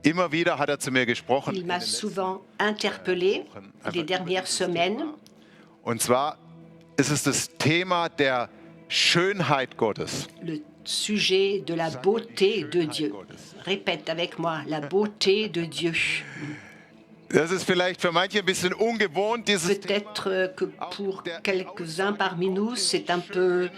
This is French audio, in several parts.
Immer wieder hat zu mir gesprochen Il in m'a den souvent interpellé les dernières semaines. Und zwar ist es das Thema der Schönheit Gottes. Le sujet de la beauté de Dieu. Répète avec moi, la beauté de Dieu. Das ist vielleicht für manche ein bisschen ungewohnt, dieses Thema. Peut-être que pour quelques-uns parmi nous, c'est un peu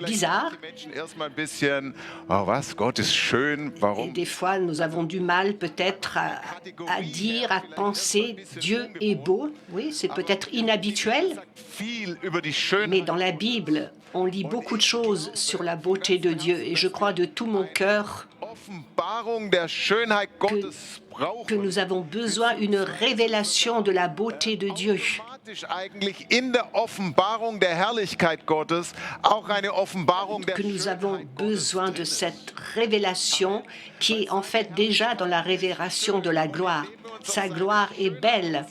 bizarre. Die Menschen erstmal ein bisschen, oh was, Gott ist schön, Et warum? des fois, nous avons du mal peut-être à dire, à penser, Dieu est beau. Oui, c'est peut-être inhabituel, Viel über die mais Schönheit. dans la Bible, on lit beaucoup de choses sur la beauté de Dieu. Et je crois de tout mon cœur Offenbarung der Schönheit Gottes braucht que nous avons besoin d'une révélation de la beauté de Dieu. automatisch eigentlich in der Offenbarung der Herrlichkeit Gottes auch eine Offenbarung der Que nous avons Schönheit besoin de cette révélation qui est en fait déjà dans la révélation de la gloire. Sa gloire est belle.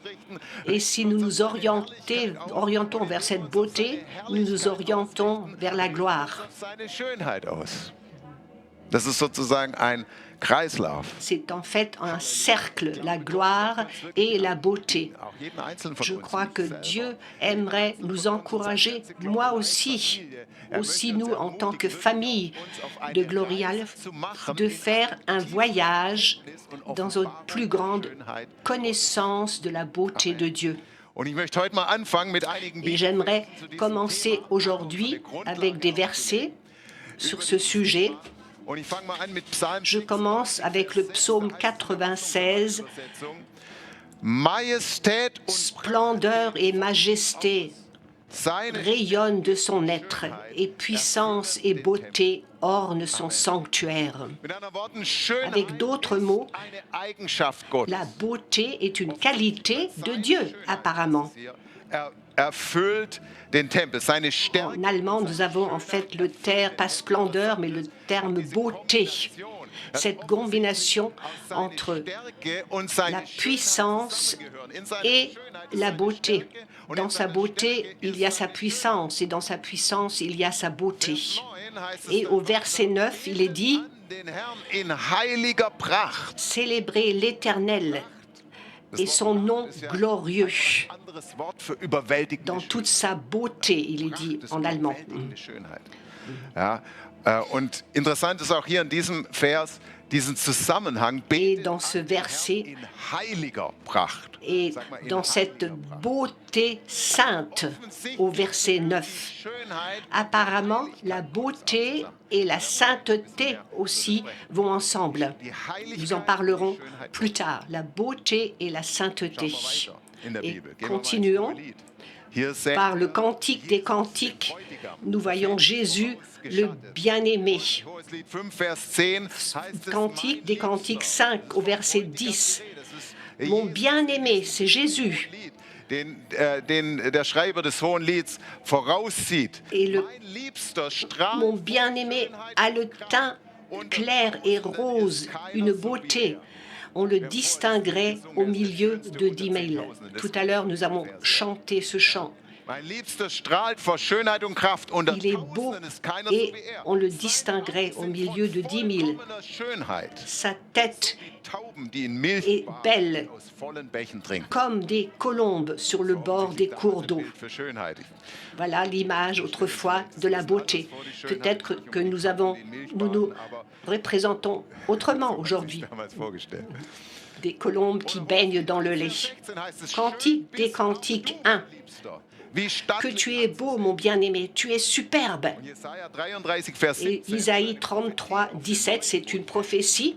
Et si nous nous orientons vers cette beauté, nous nous orientons vers la gloire. seine Schönheit aus. Das ist sozusagen ein Kreislauf. C'est en fait un cercle, la gloire et la beauté. Auch jeden einzelnen von Je uns. crois que Dieu aimerait nous encourager, moi aussi nous en tant que famille de Glorial, de faire un voyage dans une plus grande connaissance de la beauté de Dieu. Und ich möchte heute mal anfangen mit einigen Et j'aimerais commencer aujourd'hui avec des versets sur ce sujet. Und ich fange mal an mit Psalm Je commence avec le psaume 96, Majestät und Splendeur et majesté seine rayonnent de son être, et puissance et beauté ornent son sanctuaire. mit anderen Worten Schönheit Avec d'autres mots, eine Eigenschaft Gottes. la beauté est une qualité de Dieu, apparemment. Erfüllt den Tempel, seine Stärke. En allemand, nous avons en fait le terme, pas splendeur, mais le terme beauté. Cette combination entre la puissance et la beauté. Dans sa beauté, il y a sa puissance, et dans sa puissance, il y a sa beauté. Et au verset 9, il est dit Den Herrn in heiliger Pracht. « Célébrez l'Éternel et son nom glorieux Anderes Wort für überwältigende dans toute sa beauté », il est dit en allemand. Schönheit. Ja, und interessant ist auch hier in diesem Vers diesen Zusammenhang Et dans ce verset, in heiliger Pracht. et Sag mal, in dans cette beauté sainte, au verset 9. Schönheit Apparemment, la beauté et la sainteté aussi vont ensemble. die Heiligkeit Nous en parlerons plus tard, la beauté et la sainteté. in der Et Bibel. Gehen wir mal ins continuons Hohelied. Hier sehen par le cantique des cantiques. Nous voyons Jésus, le bien-aimé. Hohelied 5, Vers 10 heißt es, Cantique des cantiques 5 au verset 10. Mon bien-aimé, c'est Jésus. den der Schreiber des Hohenlieds voraussieht. Et le Mein Liebster strahlt Mon bien-aimé a le teint clair et rose, une beauté. On le distinguerait au milieu de 10 000. Tout à l'heure, nous avons chanté ce chant. Mein Liebster strahlt vor Schönheit und Kraft. Unter Il est beau Tausenden ist keiner et so wie er. on le distinguerait au milieu de 10 000. Vollkommener Schönheit. Sa tête Tauben, die in Milch est belle, aus vollen Bächen trinken. comme des colombes sur le bord des cours d'eau. Bild für Schönheit. Voilà l'image autrefois de la beauté. Peut-être que nous nous représentons autrement aujourd'hui. Damals vorgestellt. Des colombes qui baignent dans le lait. 16 heißt es, Cantique des cantiques 1. wie Que stattlich. tu es beau, mon bien-aimé, tu es superbe. Jesaja 33, Vers Et 17. Isaïe 33, 17, c'est une prophétie.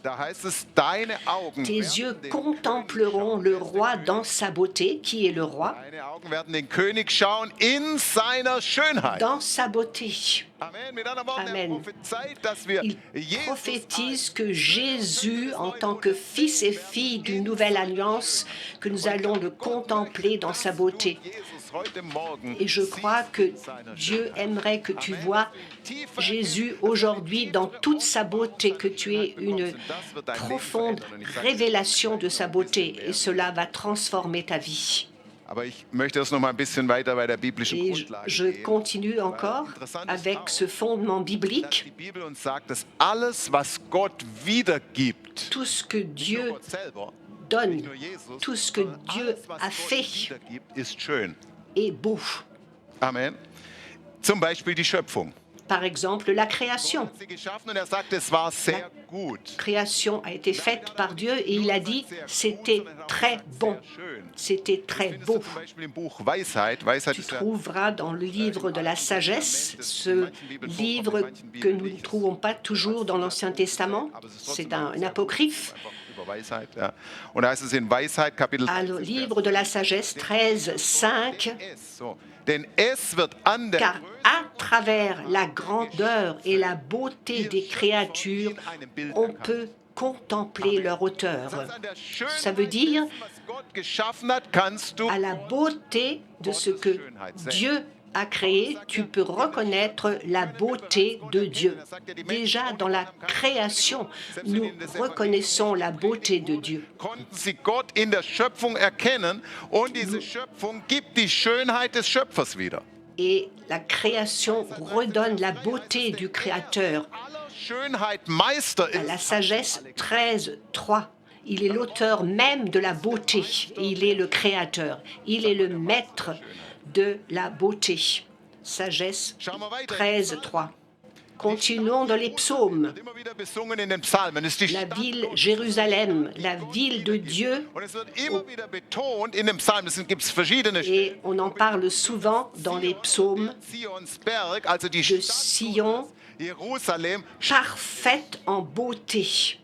Da heißt es, deine Augen Tes werden yeux den- contempleront le roi dans sa beauté. Qui est le roi? Deine Augen werden den König schauen in seiner Schönheit. Dans sa beauté. Amen. Mit anderen Worten, Amen. er prophezeit, dass wir Il Jesus prophétise que Jésus, en tant que fils et fille d'une nouvelle alliance, que nous allons le contempler dans sa beauté. Jesus heute Morgen Et je crois que Dieu aimerait que tu vois Jésus aujourd'hui dans toute sa beauté, que tu aies une profonde révélation de sa beauté, et cela va transformer ta vie. Aber ich möchte das noch mal ein bisschen weiter bei der biblischen Et Grundlage je gehen. continue encore avec ce fondement Dass biblique. die Bibel uns sagt, dass alles, was Gott wiedergibt, Tout ce que Dieu Gott selber, donne, nicht nur Jesus, tout ce que sondern Dieu alles, was a Gott fait wiedergibt, ist schön. est beau. Amen. Zum Beispiel die Schöpfung. Par exemple, la Gott création. hat sie geschaffen und sagt, es war sehr gut. La création a été faite par Dieu et il a dit c'était très bon, c'était très Findest beau. du zum Beispiel im Buch Weisheit. Weisheit Tu ist ja trouveras dans le livre de la sagesse, ce livre que nous ne trouvons pas toujours dans l'Ancien Testament, c'est un apocryphe. über Weisheit. Ja. Und da heißt es in Weisheit, Kapitel Le livre de la sagesse 13, 5, So. Denn es wird an der car à travers la grandeur et la beauté des créatures, on peut contempler leur auteur. Ça veut dire, was Gott geschaffen hat, kannst du à la beauté de ce que Dieu a créé, tu peux reconnaître la beauté de Dieu. Déjà dans la création, nous reconnaissons la beauté de Dieu. konnten sie Gott in der Schöpfung erkennen und diese Schöpfung gibt die Schönheit des Schöpfers wieder. Et la création redonne la beauté du Créateur. Aller Schönheit Meister À la ist. sagesse 13, 3. Il est l'auteur même de la beauté et il est le créateur. Il est le maître de la beauté. Sagesse 13, 3. Continuons dans les psaumes. Immer wieder besungen in den Psalmen. Es ist die La Stadt ville Jérusalem, la ville de Dieu, und es wird immer wieder betont in den Psalmen. Es gibt verschiedene et on en parle souvent dans les psaumes, Zionsberg, also die de Stadt Sion, Jerusalem, parfaite en beauté,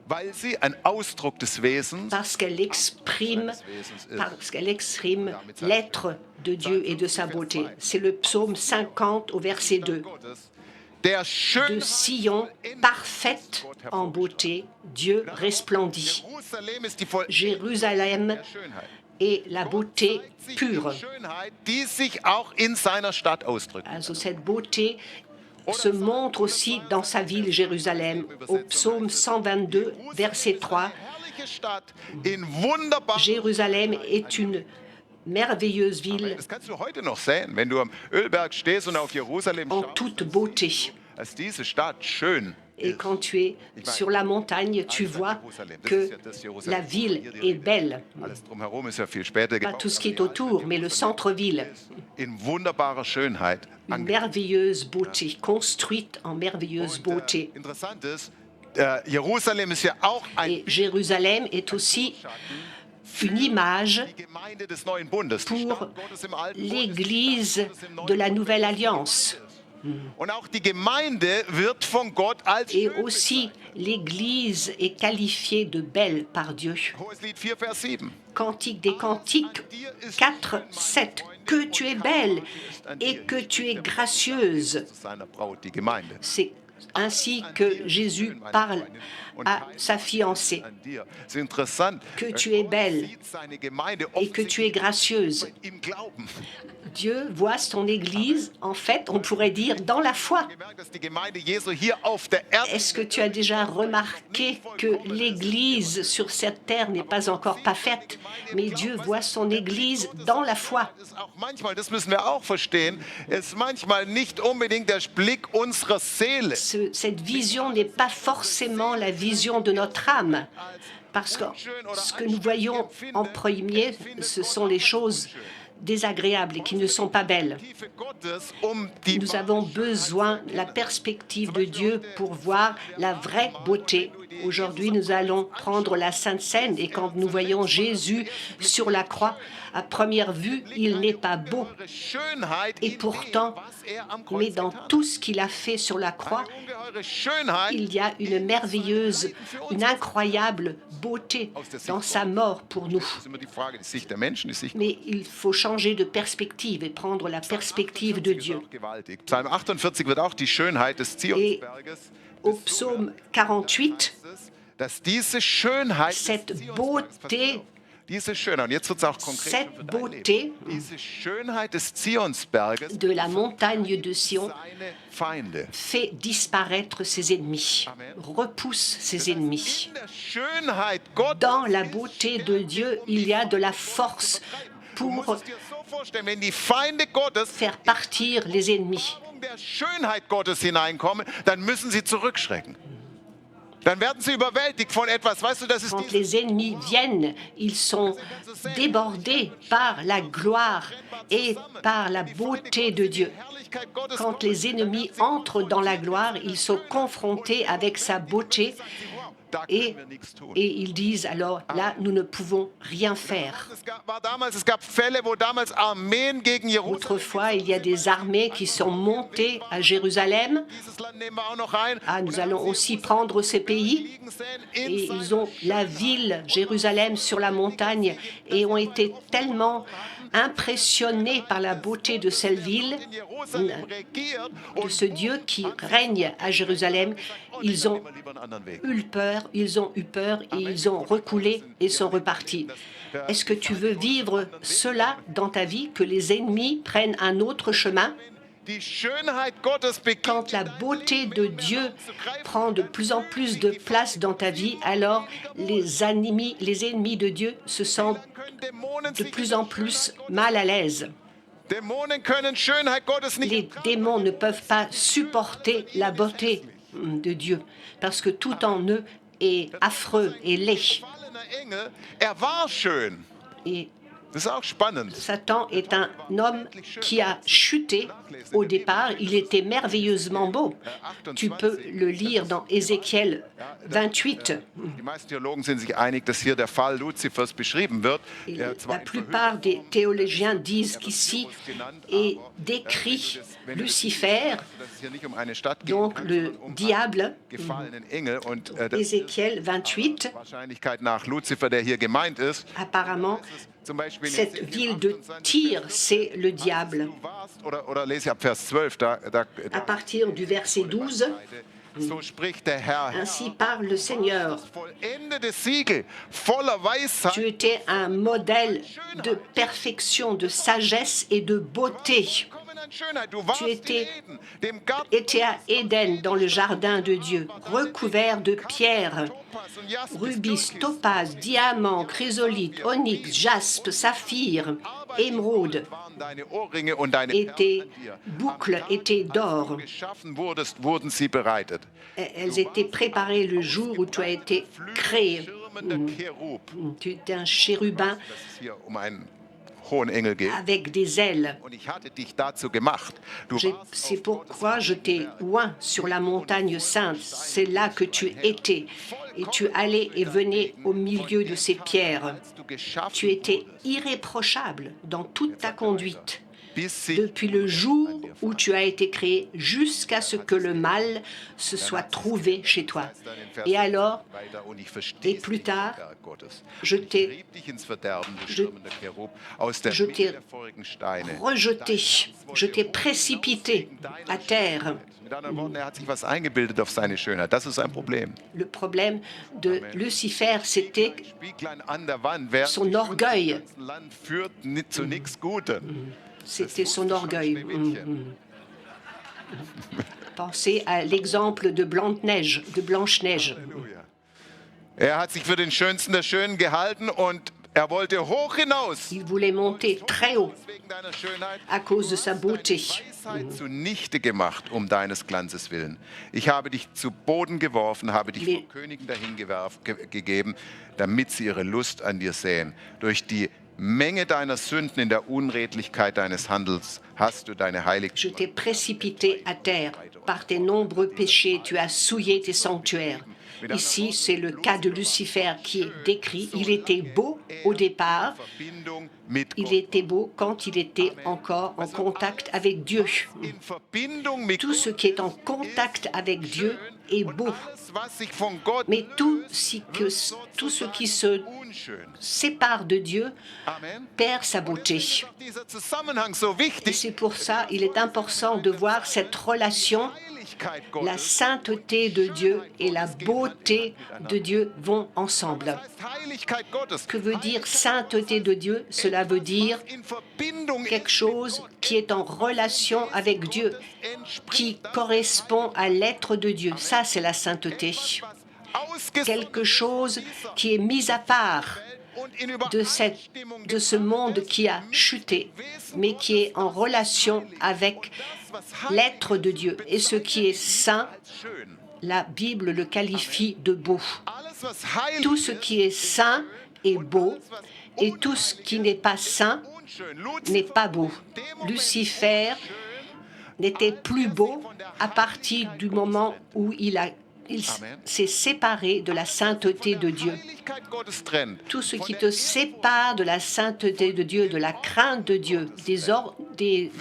weil sie ein Ausdruck des Wesens parce qu'elle exprime l'être de Dieu et de sa beauté. C'est le psaume 50 au verset 2. Gottes, der De schön Sion, parfaite en beauté, Dieu resplendit. Jerusalem ist die voll Jérusalem Schönheit. est la beauté pure. Die Schönheit, die sich auch in seiner Stadt ausdrückt. Also cette beauté se montre aussi dans sa ville Jérusalem. Au psaume 122, verset 3, Herrliche Stadt in wunderbar. Jérusalem est une merveilleuse ville Das kannst du heute noch sehen, wenn du am Ölberg stehst und auf Jerusalem en schaust. toute beauté. Ist diese Stadt schön. Et quand tu es sur la montagne, tu vois que la ville est belle. Alles drumherum ist ja viel später Pas gebaut. tout ce qui est autour, mais le centre-ville. In wunderbarer Schönheit. Une merveilleuse beauté, construite en merveilleuse beauté. Interessant ist, Jerusalem ist ja auch Et ein Jérusalem est aussi une image die Gemeinde des neuen Bundes. Die pour Stadt Gottes im Alten Bund ist l'Église die Stadt Gottes im neuen de la Bund. Nouvelle Alliance. Und auch die Gemeinde wird von Gott als Et schön aussi, l'Église est qualifiée de belle par Dieu. bezeichnet. Hoheslied 4, Vers 7. Cantique des Cantiques 4, 7. Que tu es belle et que tu es gracieuse. Zu seiner Braut, die Gemeinde. C'est ainsi que Jésus parle à sa fiancée. An dir. C'est interessant. Que tu es belle Sieht seine Gemeinde et que tu es gracieuse. im Glauben. Dieu voit son Église, en fait, on pourrait dire, dans la foi. Gemerkt, dass die Gemeinde Jesu hier auf der Erde Est-ce que tu as déjà remarqué que l'Église sur cette terre n'est pas encore parfaite, mais Dieu voit son Église dans la foi. ist auch manchmal, das müssen wir auch verstehen, ist manchmal nicht unbedingt der Blick unserer Seele. Cette vision n'est pas forcément la vision de notre âme, parce que ce que nous voyons en premier, ce sont les choses désagréables et qui ne sont pas belles. Tiefe Gottes, die Nous avons besoin de la perspective de Dieu pour voir la vraie beauté. Aujourd'hui, nous allons prendre la Sainte Seine et quand nous voyons Jésus sur la croix, à première vue, il n'est pas beau. Schönheit Et in pourtant, dem, was er am mais Kreuz dans getan hat. tout ce qu'il a fait sur la croix, Ungeheure Schönheit il y a une merveilleuse, une incroyable beauté dans sa mort pour nous. Das ist immer die Frage, die Sicht der Menschen, die Sicht Mais il faut changer de perspective et prendre la perspective de Dieu. Gottes ist auch gewaltig. Psalm 48 wird auch die Schönheit des Zionsberges, Au psaume 48, dass diese Schönheit des cette Zionsberges, beauté, diese Schönheit, und jetzt wird es auch konkret cette für dein beauté Leben. Diese Schönheit des Zionsberges, de la montagne de Sion seine Feinde. fait disparaître ses ennemis, repousse ses ennemis. In der Schönheit Gottes Dans la beauté de Dieu, il y a de la force pour faire partir les ennemis. Der Schönheit Gottes hineinkommen, dann müssen sie zurückschrecken. Dann werden sie überwältigt von etwas. Weißt du, das ist Quand les ennemis viennent, ils sont débordés par la gloire et par la beauté de Dieu. Quand les ennemis entrent dans la gloire, ils sont confrontés avec sa beauté et ils disent alors, là, nous ne pouvons rien faire. Autrefois, il y a des armées qui sont montées à Jérusalem. Ah, nous allons aussi prendre ces pays. Et ils ont la ville, Jérusalem, sur la montagne et ont été tellement impressionnés par la beauté de cette ville, de ce Dieu qui règne à Jérusalem. Ils ont eu peur et ils ont reculé et sont repartis. Est-ce que tu veux vivre cela dans ta vie, que les ennemis prennent un autre chemin? Quand la beauté de Dieu prend de plus en plus de place dans ta vie, alors les ennemis de Dieu se sentent de plus en plus mal à l'aise. Les démons ne peuvent pas supporter la beauté de Dieu parce que tout en eux est affreux et laid. Et Satan est un homme qui a chuté au départ. Il était merveilleusement beau. Tu peux le lire dans Ézéchiel 28. Et la plupart des théologiens disent qu'ici est décrit Lucifer, donc le diable, Ézéchiel 28. Apparemment, cette ville de Tyr, c'est le diable. À partir du verset 12, ainsi parle le Seigneur. Tu étais un modèle de perfection, de sagesse et de beauté. Tu étais à Éden, dans le jardin de Dieu, recouvert de pierres, rubis, topaz, diamant, chrysolite, onyx, jaspe, saphir, émeraude. Et tes boucles étaient d'or. Elles étaient préparées le jour où tu as été créé. Tu étais un chérubin avec des ailes. C'est pourquoi je t'ai oint sur la montagne sainte. C'est là que tu étais. Et tu allais et venais au milieu de ces pierres. Tu étais irréprochable dans toute ta conduite. Depuis le jour où tu as été créé jusqu'à ce que le mal se soit trouvé chez toi. Et alors, et plus tard, je t'ai rejeté, je t'ai précipité à terre. Le problème de Lucifer, c'était son orgueil. C'était son orgueil. Pensez à l'exemple de Blanche-Neige. Il voulait monter très haut à cause de sa beauté. Zunichte gemacht deines Glanzes willen. Ich habe dich zu Boden geworfen, habe dich vor Königen dahingegeben, damit sie ihre Lust an dir säen. Durch die Menge deiner Sünden in der Unredlichkeit deines Handels hast du deine Heiligkeit. Je t'ai précipité à terre. Par tes nombreux péchés, tu as souillé tes sanctuaires. Ici, c'est le cas de Lucifer qui est décrit. Il était beau au départ. Il était beau quand il était encore en contact avec Dieu. Tout ce qui est en contact avec Dieu est beau. Mais tout ce qui se sépare de Dieu perd sa beauté. Et c'est pour ça qu'il est important de voir cette relation. La sainteté de Dieu et la beauté de Dieu vont ensemble. Que veut dire sainteté de Dieu? Cela veut dire quelque chose qui est en relation avec Dieu, qui correspond à l'être de Dieu. Ça, c'est la sainteté. Quelque chose qui est mis à part de ce monde qui a chuté, mais qui est en relation avec l'être de Dieu. Et ce qui est saint, la Bible le qualifie de beau. Tout ce qui est saint est beau, et tout ce qui n'est pas saint n'est pas beau. Lucifer n'était plus beau à partir du moment où il s'est séparé de la sainteté de Dieu. Tout ce qui te sépare de la sainteté de Dieu, de la crainte de Dieu, des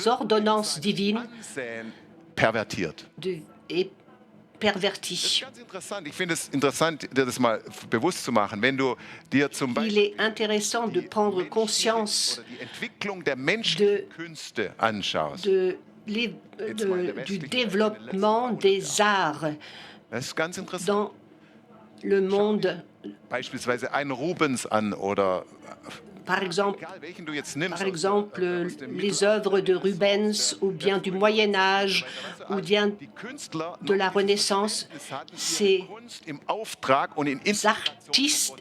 ordonnances divines, est perverti. Il est intéressant de prendre conscience du développement des arts dans le monde. Par exemple, les œuvres de Rubens ou bien du Moyen-Âge ou bien de la Renaissance, ces artistes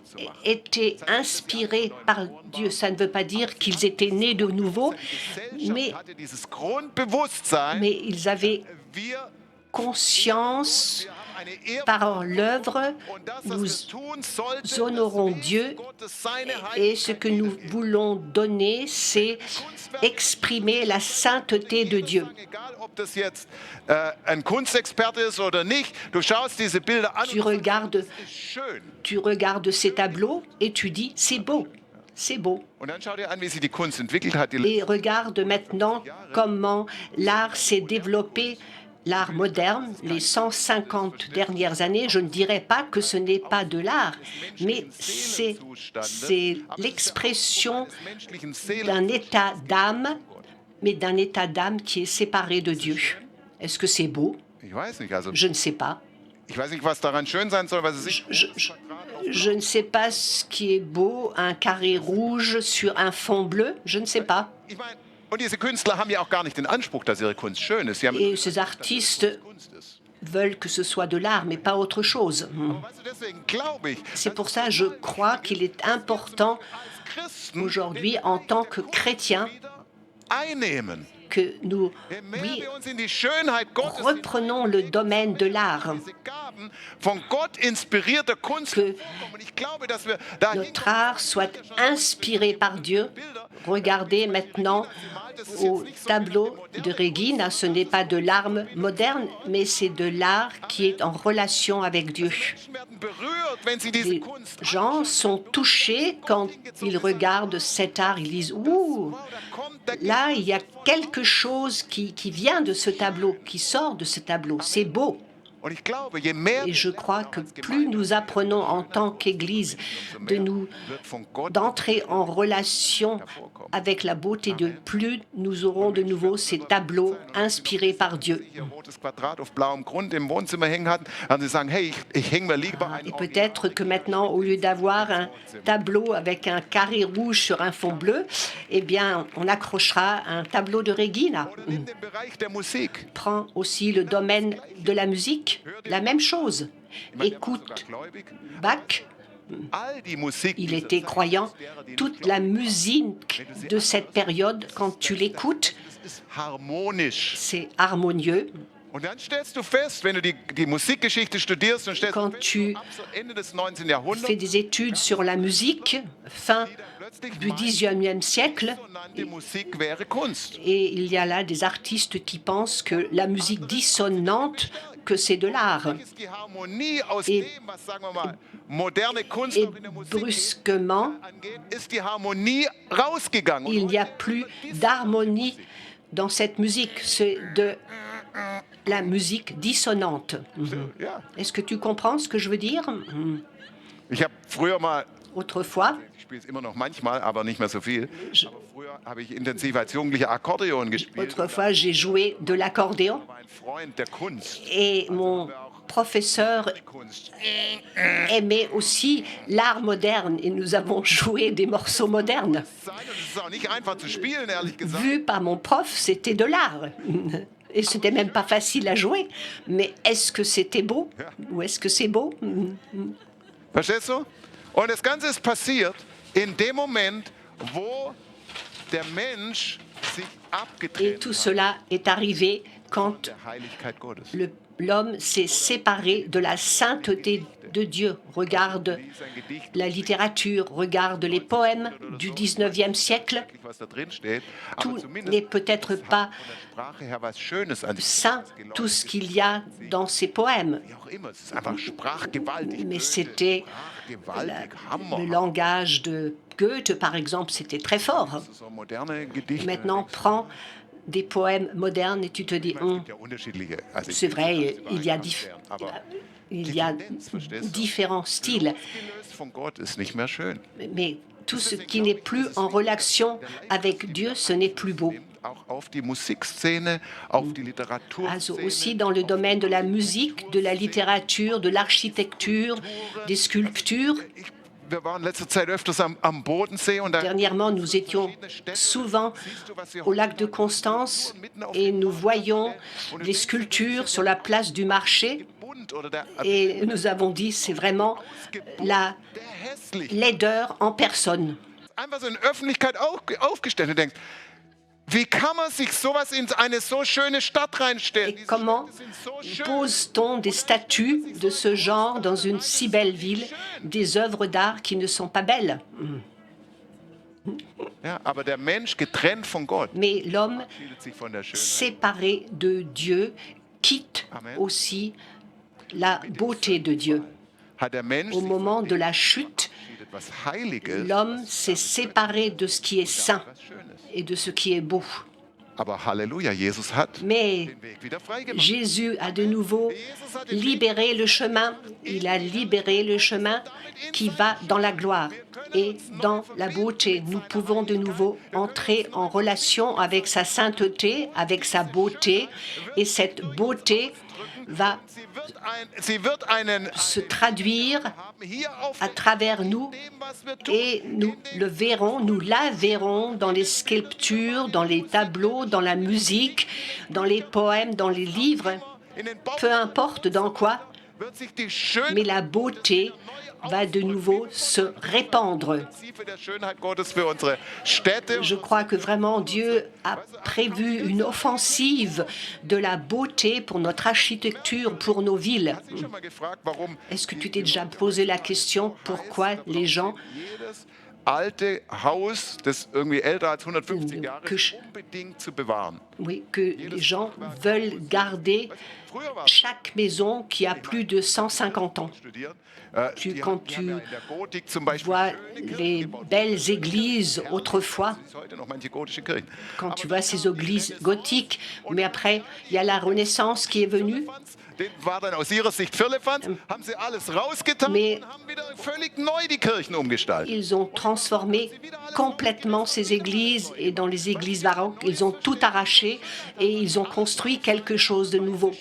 étaient inspirés par Dieu. Ça ne veut pas dire qu'ils étaient nés de nouveau, mais ils avaient conscience. Par l'œuvre, nous honorons Dieu et ce que nous voulons donner, c'est exprimer la sainteté de Dieu. Tu regardes ces tableaux et tu dis « c'est beau ». C'est beau. Et regarde maintenant comment l'art s'est développé. L'art moderne, les 150 dernières années, je ne dirais pas que ce n'est pas de l'art, mais c'est l'expression d'un état d'âme, mais d'un état d'âme qui est séparé de Dieu. Est-ce que c'est beau? Je ne sais pas. Je ne sais pas ce qui est beau, un carré rouge sur un fond bleu, je ne sais pas. Et ces artistes veulent que ce soit de l'art, mais pas autre chose. C'est pour ça que je crois qu'il est important aujourd'hui, en tant que chrétiens, que nous reprenons le domaine de l'art, que notre art soit inspiré par Dieu. Regardez maintenant au tableau de Regina, ce n'est pas de l'art moderne, mais c'est de l'art qui est en relation avec Dieu. Les gens sont touchés quand ils regardent cet art, ils disent « Ouh, là, il y a quelque chose qui vient de ce tableau, qui sort de ce tableau, c'est beau ». Et je crois que plus nous apprenons en tant qu'Église d'entrer en relation avec la beauté de Dieu, plus nous aurons de nouveau ces tableaux inspirés par Dieu. Et peut-être que maintenant, au lieu d'avoir un tableau avec un carré rouge sur un fond bleu, eh bien, on accrochera un tableau de Regina. Prends aussi le domaine de la musique. La même chose. Écoute Bach, il était croyant. Toute la musique de cette période, quand tu l'écoutes, c'est harmonieux. Quand tu fais des études sur la musique, fin du XIXe siècle, et il y a là des artistes qui pensent que la musique dissonante, que c'est de l'art. Et brusquement, il n'y a plus d'harmonie dans cette musique. C'est de la musique dissonante. Est-ce que tu comprends ce que je veux dire? Autrefois, autrefois, j'ai joué de l'accordéon et mon professeur aimait aussi l'art moderne et nous avons joué des morceaux modernes. Vu par mon prof, c'était de l'art. Et ce n'était même pas facile à jouer. Mais est-ce que c'était beau? Ou est-ce que c'est beau? Verstehst du? Und das Ganze ist passiert. In dem Moment, wo der Mensch sich Et abgetrennt tout hat cela est arrivé quand von der Heiligkeit Gottes. l'homme s'est séparé de la sainteté de Dieu. Regarde Lies ein Gedicht, la littérature, regarde les poèmes du 19e siècle. was da drin steht, aber Tout zumindest n'est peut-être pas von der Sprache her was Schönes an saint, tout ce qu'il y a dans ces poèmes. Wie auch immer, es ist einfach sprachgewaltig. Mais Goethe, c'était sprachgewaltig, Hammer. le langage de Goethe, par exemple, c'était très fort. So moderne Gedichte. Maintenant, prends des poèmes modernes et tu te dis, Es gibt ja unterschiedliche. Also c'est vrai, il y a, aber il y a différents styles, losgelöst von Gott ist nicht mehr schön. mais tout ce qui n'est plus en relation avec Dieu, ce n'est plus beau. Auch auf die Musikszene, auf die Also Literaturszene. aussi dans le domaine de la musique, de la littérature, de l'architecture, des sculptures. Wir waren letzte Zeit öfters am Bodensee und da Dernièrement, nous étions souvent au lac de Constance et nous voyons les sculptures sur la place du marché Bund oder der et nous avons dit c'est vraiment la hässlich. laideur en personne. Einfach so in Öffentlichkeit aufgestellt und denkst, wie kann man sich sowas in eine so schöne Stadt reinstellen? Et comment pose-t-on des statues de ce genre dans une si belle ville, des œuvres d'art qui ne sont pas belles? Ja, aber der Mensch getrennt von Gott Mais l'homme verabschiedet sich von der Schönheit. séparé de Dieu quitte aussi la beauté de Dieu. Hat der Mensch Au sich moment de la chute, verabschiedet, was Heiliges, l'homme s'est séparé de ce qui est saint was Schönes. et de ce qui est beau. Aber Halleluja, Jesus hat Mais den Weg wieder freigemacht. Jésus a de nouveau libéré le chemin. Il a libéré le chemin qui va dans la gloire et dans la beauté. Nous pouvons de nouveau entrer en relation avec sa sainteté, avec sa beauté. Et cette beauté va Sie wird einen se traduire haben hier auf à travers nous dem, was wir tun. et nous le verrons, nous la verrons dans les sculptures, dans les tableaux, dans la musique, dans les poèmes, dans les livres, In den Baum peu importe dans quoi, wird sich die Schönheit mais la beauté va de nouveau se répandre. der Schönheit Gottes für unsere Städte. Je crois que vraiment Dieu a prévu une offensive de la beauté pour notre architecture, pour nos villes. Ich habe schon mal gefragt, warum Est-ce que tu t'es déjà posé la question pourquoi les gens jedes alte Haus, das irgendwie älter als 150 Jahre que ist, unbedingt zu bewahren? que les gens veulent garder Früher war chaque maison qui a plus de 150 ans. studiert. Quand Die haben ja tu in der Gotik zum Beispiel vois schöne Kirchen les gebaut. belles églises autrefois, Es ist heute noch manche gotische Kirchen. quand tu vois ces églises gothiques, mais après, il y a la Renaissance qui est venue. Den war dann aus ihrer Sicht Firlefanz, haben sie alles rausgetan Mais- und haben wieder völlig neu die Kirchen umgestaltet. Ils ont transformé complètement ces églises et dans les églises baroques, ils ont tout arraché et ils ont construit quelque chose de nouveau.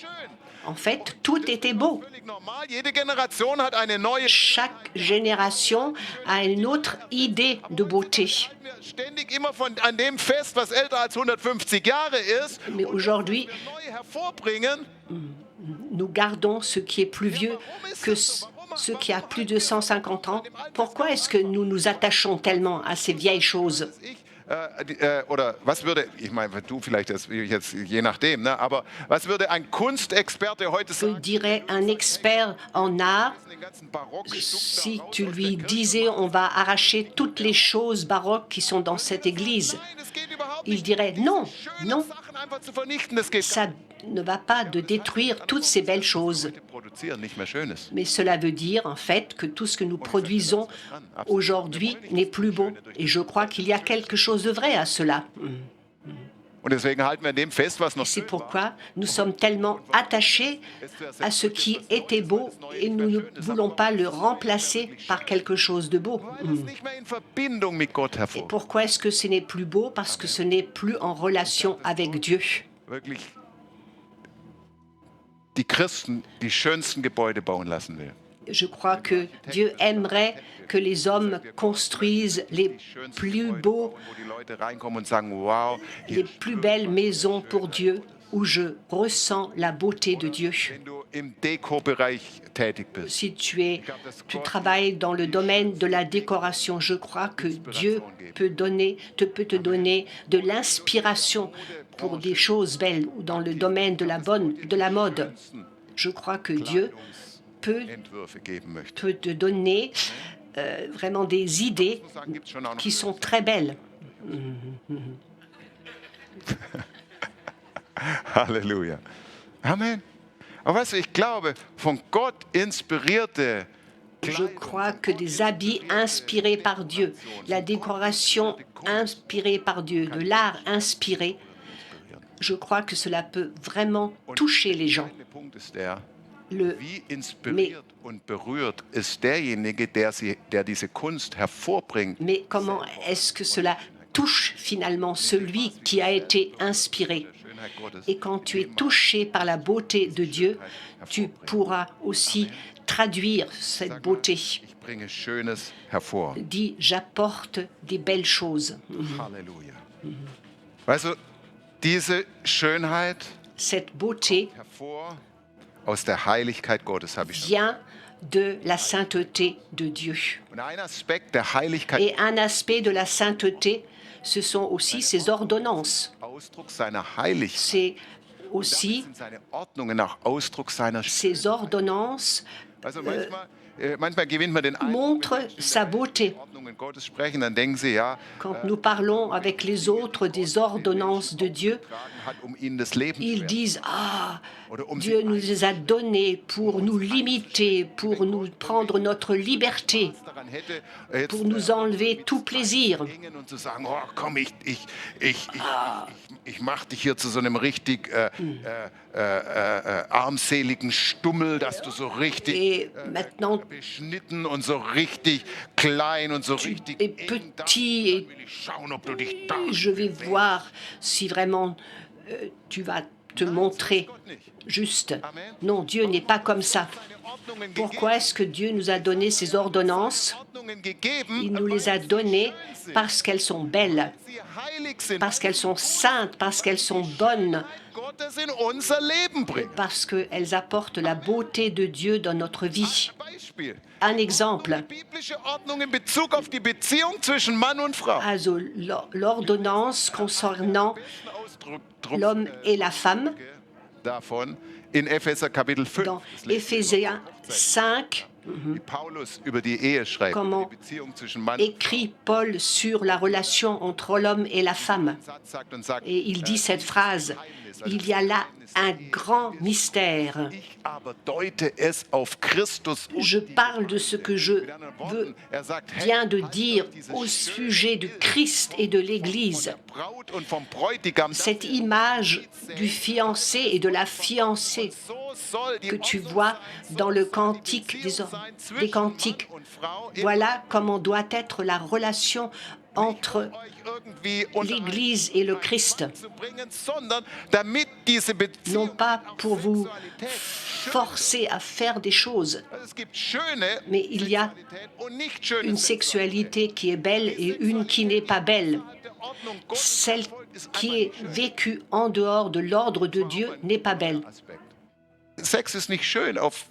En fait, tout était beau. Völlig normal, jede Generation hat eine neue. Chaque génération a une autre idée de beauté. Wir ständig immer an dem fest, was älter als 150 Jahre ist, Mais aujourd'hui, neu hervorbringen. nous gardons ce qui est plus vieux que ce qui a plus de 150 ans. Pourquoi est-ce que nous nous attachons tellement à ces vieilles choses? Oder was würde, ich meine, du vielleicht jetzt je nachdem, ne, aber was würde ein Kunstexperte heute Que sagen? dirait un expert en art Den ganzen Barockstück si da raus tu aus lui der Kirche. disais on va arracher toutes les choses baroques qui sont dans cette église? Nein, es geht überhaupt Il nicht. dirait non, Schöne non, Sachen einfach zu vernichten, das geht ça ne va pas de détruire toutes ces belles choses. heute produzieren, nicht mehr Schönes. Mais cela veut dire en fait que tout ce que nous produisons aujourd'hui n'est plus beau. Et je crois qu'il y a quelque chose de vrai à cela. Und deswegen halten wir an dem fest, was noch C'est schön war. pourquoi nous sommes tellement attachés à ce qui était beau et nous ne voulons pas le remplacer par quelque chose de beau. Weil es nicht mehr in Verbindung mit Gott Et hervor. pourquoi est-ce que ce n'est plus beau? Parce que ce n'est plus en relation avec Dieu. Wirklich die Christen die schönsten Gebäude bauen lassen will. Je crois que Dieu aimerait que les hommes construisent les plus beaux, Wo die Leute reinkommen und sagen, wow, les hier plus belles maisons pour Dieu, où je ressens la beauté de Dieu. wenn du im Dekobereich tätig bist. Si tu travailles dans le domaine de la décoration, je crois que Dieu peut te donner de l'inspiration pour des choses belles ou dans le domaine de la mode. Je crois que Dieu peut te donner vraiment des idées qui sont très belles. Halleluja. Amen. Aber weißt du, ich glaube, von Gott inspirierte Je crois que des habits inspirés par Dieu, la décoration inspirée par Dieu, de l'art inspiré, je crois que cela peut vraiment toucher les gens. Wie inspiriert und berührt ist derjenige, der diese Kunst hervorbringt. Mais comment est-ce que cela touche finalement celui qui a été inspiré? Et quand tu es touché par la beauté de Dieu, tu pourras aussi traduire cette beauté. Dis, j'apporte des belles choses. Halleluja. Weißt du, diese Schönheit, cette beauté hervor aus der Heiligkeit Gottes, habe ich vient de la sainteté de Dieu. Und ein Aspekt der Heiligkeit, et un aspect de la sainteté, ce sont aussi ses ordonnances. Ausdruck seiner Heiligkeit. C'est aussi Seine Ordnungen auch Ausdruck seiner ses ordonnances Also manchmal gewinnt man den Eindruck, montre sa beauté. Ordnungen Gottes sprechen, dann denken sie, ja, Quand nous parlons avec les autres des ordonnances de Dieu, hat, ihnen das Leben zu ils werden. disent « Ah, Dieu nous les a donnés pour nous limiter, pour nous prendre notre liberté, Daran hätte, pour nous enlever tout plaisir. Dingen und zu sagen, oh, komm, ich mach dich hier zu so einem richtig armseligen Stummel, dass du so richtig Et maintenant, beschnitten und so richtig klein und so richtig es petit et will ich schauen, ob du dich da je vais voir si vraiment tu vas te montrer juste. » Non, Dieu n'est pas comme ça. Pourquoi est-ce que Dieu nous a donné ces ordonnances? Il nous les a données parce qu'elles sont belles, parce qu'elles sont saintes, parce qu'elles sont bonnes, parce qu'elles apportent la beauté de Dieu dans notre vie. Un exemple, also l'ordonnance concernant l'homme et la femme, Davon in Epheser Kapitel 5, dans Éphésiens 5, wie Paulus über die Ehe schreibt, comment die Beziehung zwischen Mann und écrit Paul sur la relation entre l'homme et la femme. sagt und sagt, Et il dit cette phrase, il y a là un grand mystère. ich aber deute es auf Christus und Je parle de ce que je viens de dire au sujet du Christ et de l'Église. Braut und vom Bräutigam, Cette image du fiancé et de la fiancée so soll die que tu vois dans le cantique des cantiques. und Frau Voilà comment doit être la relation entre euch irgendwie unter l'Église et le Christ. zu bringen, sondern damit diese Non Beziehung pas pour vous forcer à faire des choses, es gibt schöne mais il y a Sexualität und nicht schöne une sexualité qui est belle et une qui n'est pas belle. Ordnung Gottes. Celle qui est vécue en dehors de l'ordre de Dieu n'est pas belle. Sex ist nicht schön, auf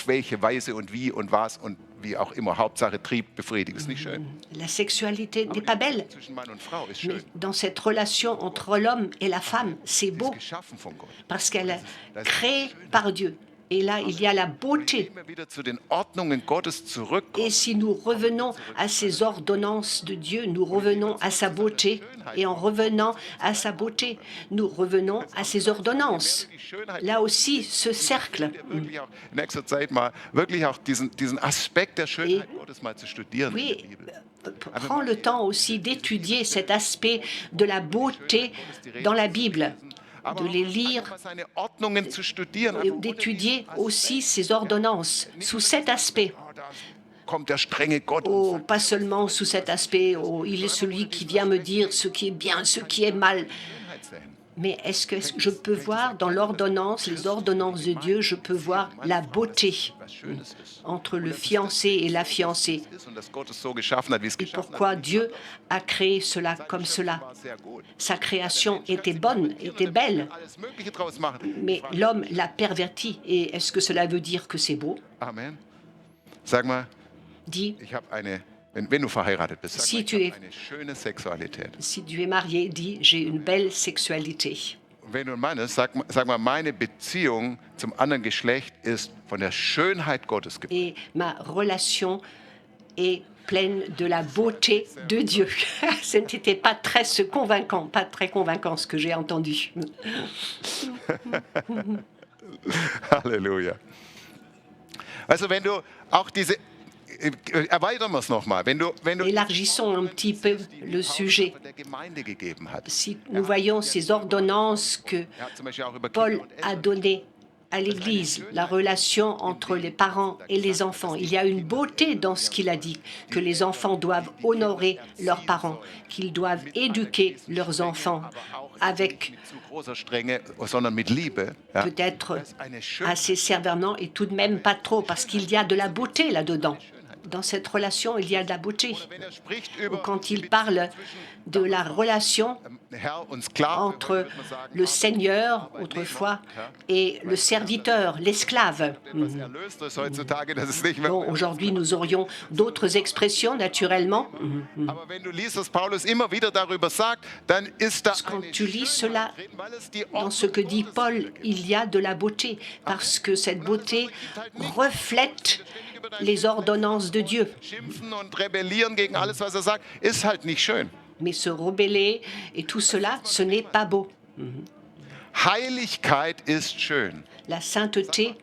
welche Weise und wie und was und wie auch immer. Hauptsache Trieb befriedigt, ist nicht schön. La sexualité n'est pas belle. Zwischen Mann und Frau ist Mais schön, dans cette relation entre l'homme et la femme, c'est beau geschaffen von Gott. parce qu'elle est créée par Dieu. Et là, il y a la beauté. Immer wieder zu den Ordnungen Gottes zurückkommen. Et si nous revenons à ces ordonnances de Dieu, nous revenons à sa beauté. Et en revenant à sa beauté, nous revenons à ses ordonnances. Là aussi, ce cercle. Wirklich auch in nächster Zeit mal wirklich auch diesen Aspekt der Schönheit Gottes mal zu studieren in Oui, der Bibel. prends le temps aussi d'étudier cet aspect de la beauté dans la Bible, de les lire Mal seine Ordnungen zu studieren. et d'étudier aussi ses ordonnances sous cet aspect. Da kommt der strenge Gott und Oh, pas seulement sous cet aspect, oh, il est celui qui vient me dire ce qui est bien, ce qui est mal. Schönheit sehen. Mais est-ce que je peux voir dans l'ordonnance, les ordonnances de Dieu, je peux voir la beauté entre le fiancé et la fiancée. Et pourquoi Dieu a créé cela comme cela? Sa création était bonne, était belle, mais l'homme l'a pervertie. Et est-ce que cela veut dire que c'est beau? Amen. Sag mal, Dis, wenn du verheiratet bist, sag Si mal, ich tu habe es- eine schöne Sexualität. si tu es marié, dis, j'ai une belle sexualité. Wenn du meinst, sag mal, meine Beziehung zum anderen Geschlecht ist von der Schönheit Gottes geprägt. Et ma relation est pleine de la beauté de Dieu. Ce n'était pas très convaincant ce que j'ai entendu. Halleluja. Also wenn du auch diese, erweitern wir es nochmal, wenn du Élargissons un petit peu le sujet. der Gemeinde gegeben hat. Si nous voyons ces ordonnances que Er hat zum Beispiel auch über Paul Kinder und a données à l'Église, la relation entre les parents et les enfants. Il y a une beauté dans ce qu'il a dit, que les enfants doivent honorer leurs parents, qu'ils doivent éduquer leurs enfants avec mit zu großer Strenge, sondern mit Liebe. Ja. peut-être Das ist eine Schönheit. assez sévèrement et tout de même pas trop, parce qu'il y a de la beauté là-dedans. Dans cette relation, il y a de la beauté. Wenn er spricht Ou über quand die il parle de la relation Herr und Sklave, entre würde man sagen, le Seigneur, autrefois, et le serviteur, l'esclave. was erlöst ist heutzutage, das ist nicht mehr. Bon, aujourd'hui, nous aurions d'autres expressions, naturellement. Aber wenn du liest, dass Paulus immer wieder darüber sagt, dann ist da Quand eine tu lis Schönheit cela drin, weil es die dans ce que dit Paul, il y a de la beauté, parce que cette beauté reflète les ordonnances de Dieu. Schimpfen und rebellieren gegen alles, was er sagt, ist halt nicht schön. Mais se rebeller et tout cela, ce n'est pas beau. Heiligkeit ist schön. La sainteté,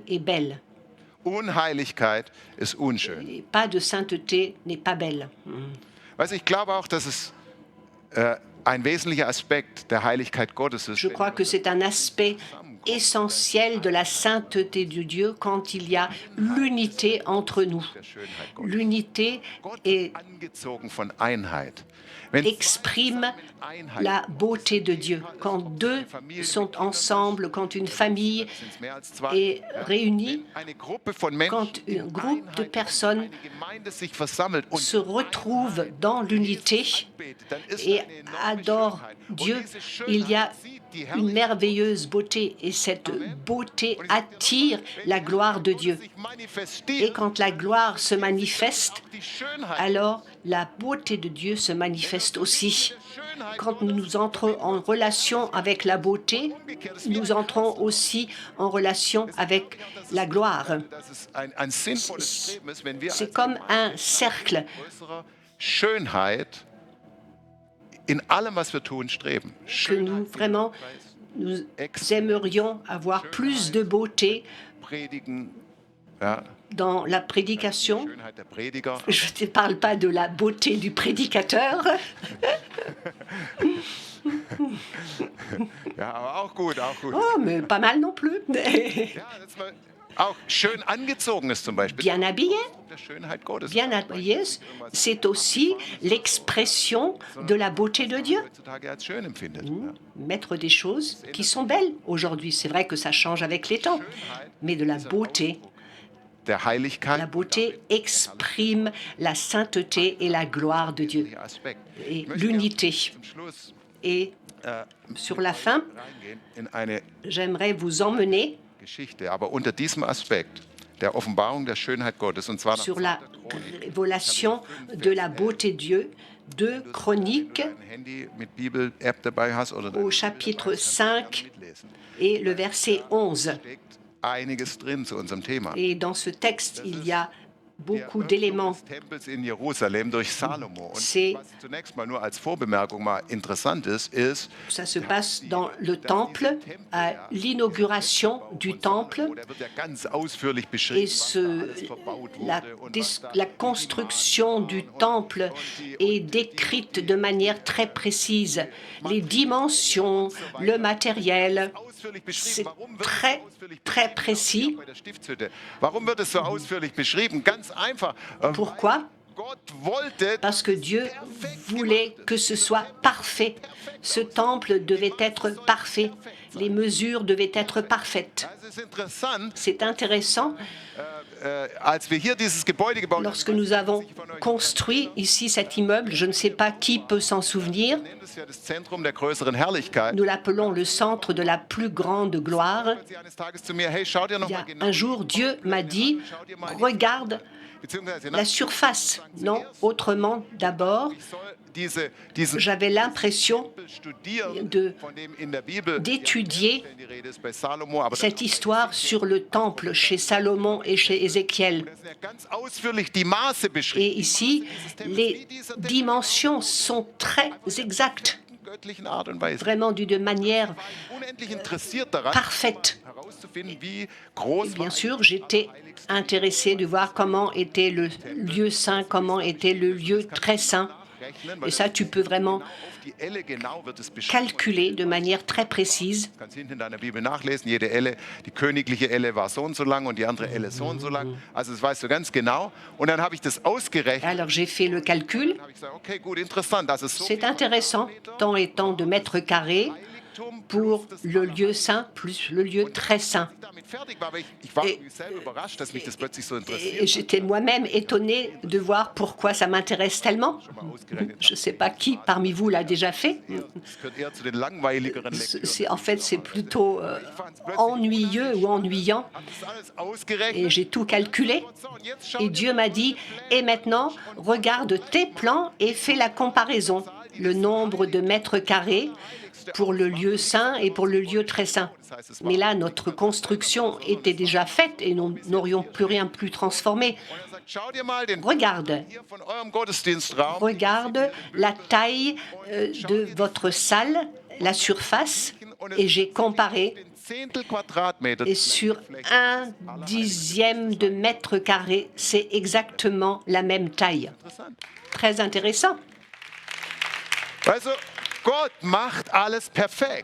est belle. Unheiligkeit ist unschön. Et pas de sainteté n'est pas belle. Weißt, ich glaube auch, dass es ein wesentlicher Aspekt der Heiligkeit Gottes ist. Je crois que c'est un aspect essentiel de la sainteté de Dieu quand il y a l'unité entre nous. L'unité est Angezogen von Einheit. exprime la beauté de Dieu. Quand deux sont ensemble, quand une famille est réunie, quand un groupe de personnes se retrouvent dans l'unité et adorent Dieu, il y a une merveilleuse beauté et cette beauté attire la gloire de Dieu. Et quand la gloire se manifeste, alors la beauté de Dieu se manifeste aussi. Quand nous entrons en relation avec la beauté, nous entrons aussi en relation avec la gloire. C'est comme un cercle. Schönheit in allem, was wir tun, streben. Que nous vraiment nous aimerions avoir plus de beauté Predigen, ja, dans la prédication. Schönheit der Prediger. Je ne parle pas de la beauté du prédicateur, Ja, aber auch gut, auch gut. oh, mais pas mal non plus. Ja, das war auch schön angezogen ist zum Beispiel. Bien habillé, Der Schönheit Gottes. bien habillé, c'est aussi l'expression de la beauté de Dieu. Heutzutage als schön empfindet. Ja. Mettre des choses qui sont belles aujourd'hui. C'est vrai que ça change avec les temps, mais de la beauté. Der Heiligkeit. La beauté exprime la sainteté et la gloire de Dieu Der Aspekt. et Ich möchte l'unité. gerne zum Schluss Et sur la fin, reingehen in eine j'aimerais vous emmener Geschichte, aber unter diesem Aspekt der Offenbarung der Schönheit Gottes, und zwar nach sur la 2. Chronik. révélation de la beauté de Dieu de Chroniques Wenn du dein Handy mit Bibel-App dabei hast oder deine au Bibel chapitre dabei hast, kannst du 5 mitlesen. et le verset 11. Steckt einiges drin zu unserem Thema. Et dans ce texte, il y a Der beaucoup Eröffnung d'éléments. des Tempels in Jerusalem durch Salomo. Und C'est- was zunächst mal nur als Vorbemerkung mal interessant ist, ist, Ça se passe dans le temple, à l'inauguration du temple. oh, da wird ja ganz ausführlich beschrieben, Et was da alles ce, verbaut la, wurde und des- was da la construction du temple est décrite de manière très précise. Les dimensions, le matériel, ausführlich c'est beschrieben. Warum wird très, es ausführlich très beschrieben? précis. Bei der Stiftshütte. Warum wird es so ausführlich beschrieben? Ganz einfach. Pourquoi? Parce que Dieu voulait que ce soit parfait. Ce temple devait être parfait. Les mesures devaient être parfaites. C'est intéressant. Lorsque nous avons construit ici cet immeuble, je ne sais pas qui peut s'en souvenir, nous l'appelons le centre de la plus grande gloire. Un jour, Dieu m'a dit, regarde la surface. Non, autrement, d'abord, j'avais l'impression d'étudier cette histoire sur le temple chez Salomon et chez Ézéchiel. Et ici, les dimensions sont très exactes, vraiment d'une manière parfaite. Et bien sûr, j'étais intéressé de voir comment était le lieu saint, comment était le lieu très saint. Et ça, tu peux vraiment calculer de manière très précise. Die königliche Elle war so und so lang und die andere Elle so und so lang. Also das weißt du ganz genau. Und dann habe ich das ausgerechnet. Alors j'ai fait le calcul. C'est intéressant, tant et tant de mètres carrés pour le lieu saint plus le lieu très saint. Et j'étais moi-même étonnée de voir pourquoi ça m'intéresse tellement. Je ne sais pas qui parmi vous l'a déjà fait. En fait, c'est plutôt ennuyeux ou ennuyant. Et j'ai tout calculé. Et Dieu m'a dit, et maintenant, regarde tes plans et fais la comparaison. Le nombre de mètres carrés pour le lieu saint et pour le lieu très saint. Mais là, notre construction était déjà faite et nous n'aurions plus rien pu transformer. Regarde la taille de votre salle, la surface, et j'ai comparé. Et sur 1/10 de mètre carré, c'est exactement la même taille. Très intéressant.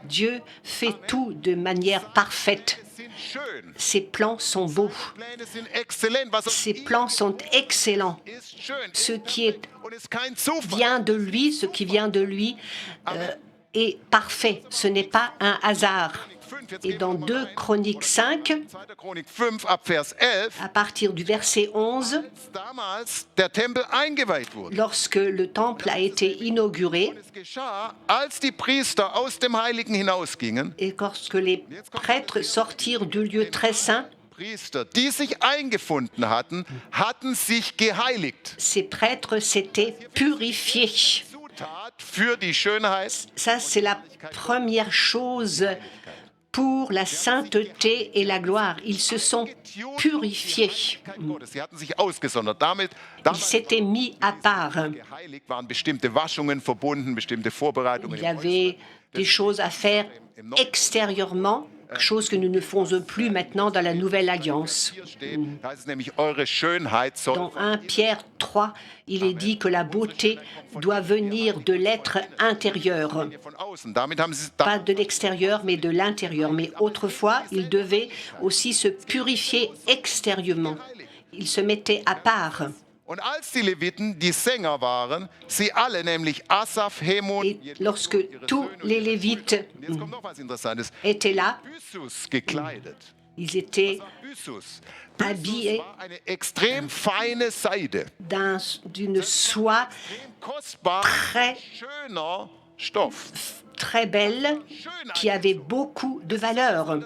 Dieu fait tout de manière parfaite. Ses plans sont beaux. Ses plans sont excellents. Ce qui vient de lui est parfait. Ce n'est pas un hasard. Et dans 2 Chroniques 5, à partir du verset 11, lorsque le temple a été inauguré et lorsque les prêtres sortirent du lieu très saint, ces prêtres s'étaient purifiés. Ça, c'est la première chose pour la sainteté et la gloire. Ils se sont purifiés. Ils s'étaient mis à part. Il y avait des choses à faire extérieurement, chose que nous ne faisons plus maintenant dans la Nouvelle Alliance. Dans 1 Pierre 3, il est dit que la beauté doit venir de l'être intérieur. Pas de l'extérieur, mais de l'intérieur. Mais autrefois, ils devaient aussi se purifier extérieurement. Ils se mettaient à part. Et lorsque tous les Lévites étaient là, ils étaient habillés d'une soie très belle, qui avait beaucoup de valeur.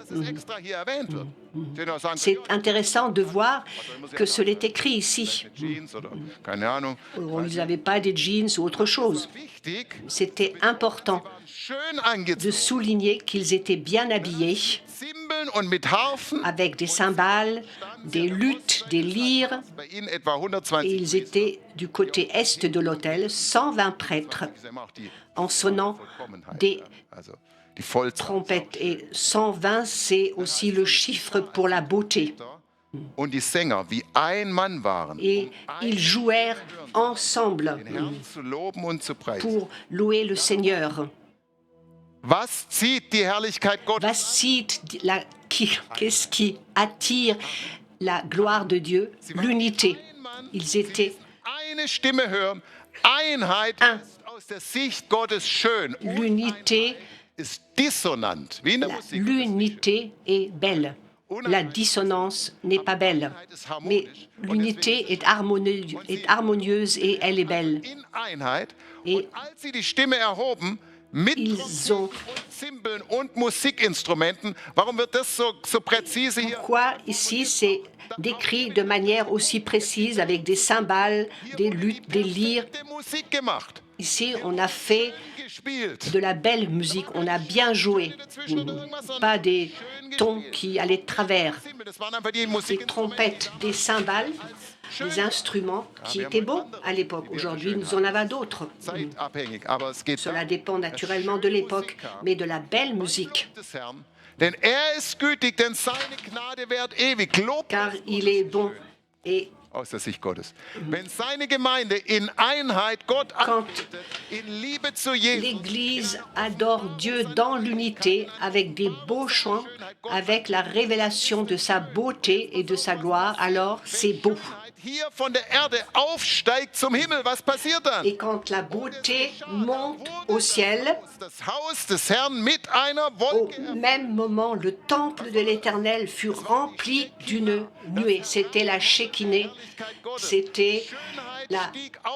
C'est intéressant de voir que cela est écrit ici. Ils n'avaient pas des jeans ou autre chose. C'était important de souligner qu'ils étaient bien habillés, avec des cymbales, des luttes, des lyres. Et ils étaient du côté est de l'autel, 120 prêtres, en sonnant des trompettes. Et 120, c'est aussi le chiffre pour la beauté. Et ils jouèrent ensemble pour louer le Seigneur. Qu'est-ce qui attire la gloire de Dieu? L'unité. Ils étaient eine Stimme hören. Einheit ist aus der Sicht Gottes schön. L'unité, Ist dissonant, wie in der Musik. l'unité est belle. La dissonance n'est pas belle. Mais l'unité est harmonieuse et elle est belle. In Einheit. Et Und als sie die Stimme erhoben, mit ils ont... Zimbeln und Musikinstrumenten, warum wird das so präzise hier? Pourquoi ici c'est décrit de manière aussi précise avec des cymbales, des luttes, des lyres? Musik gemacht. Ici, on a fait Gespielt. de la belle musique, on a bien joué, pas des tons qui allaient de travers, Das waren einfach die des trompettes, des cymbales, des instruments qui étaient beaux à l'époque. Aujourd'hui, nous en avons d'autres. Zeitabhängig, aber es geht Cela dépend naturellement de l'époque, mais de la belle musique, des Herrn. Denn er ist gütig, denn seine Gnade währt ewig. Lob car il est bon. Et aus der Sicht Gottes. Wenn seine Gemeinde in Einheit Gott quand anbetet, in Liebe zu Jesus, l'Église adore Dieu dans l'unité, avec des beaux chants, avec la révélation de sa beauté et de sa gloire, alors c'est beau. hier von der Erde aufsteigt zum Himmel, was passiert dann? Et quand la beauté monte au ciel, Das Haus des Herrn mit einer au Wolke. même moment, le temple de l'Éternel fut rempli d'une nuée. C'était la Shekinah, c'était la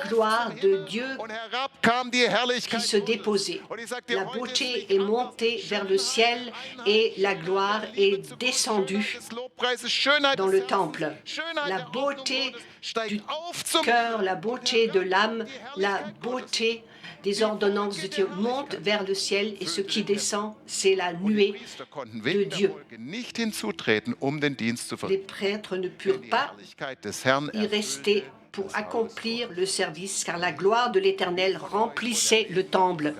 gloire de Dieu Und herab kam die qui Herrlichkeit. se déposait. La beauté est montée vers le ciel et la gloire est descendue des Lobpreises, Schönheit dans des le temple. Schönheit La der beauté steigt du auf zum cœur, la beauté de l'âme, la beauté des ordonnances de Dieu monte vers le ciel et ce qui descend, c'est la nuée. Priester konnten de wegen der Dieu. Wolke nicht hinzutreten, um den Dienst zu Les verrichten. prêtres ne purent Die pas Herrlichkeit des Herrn y rester pour accomplir le service, car la gloire de l'Éternel remplissait le temple.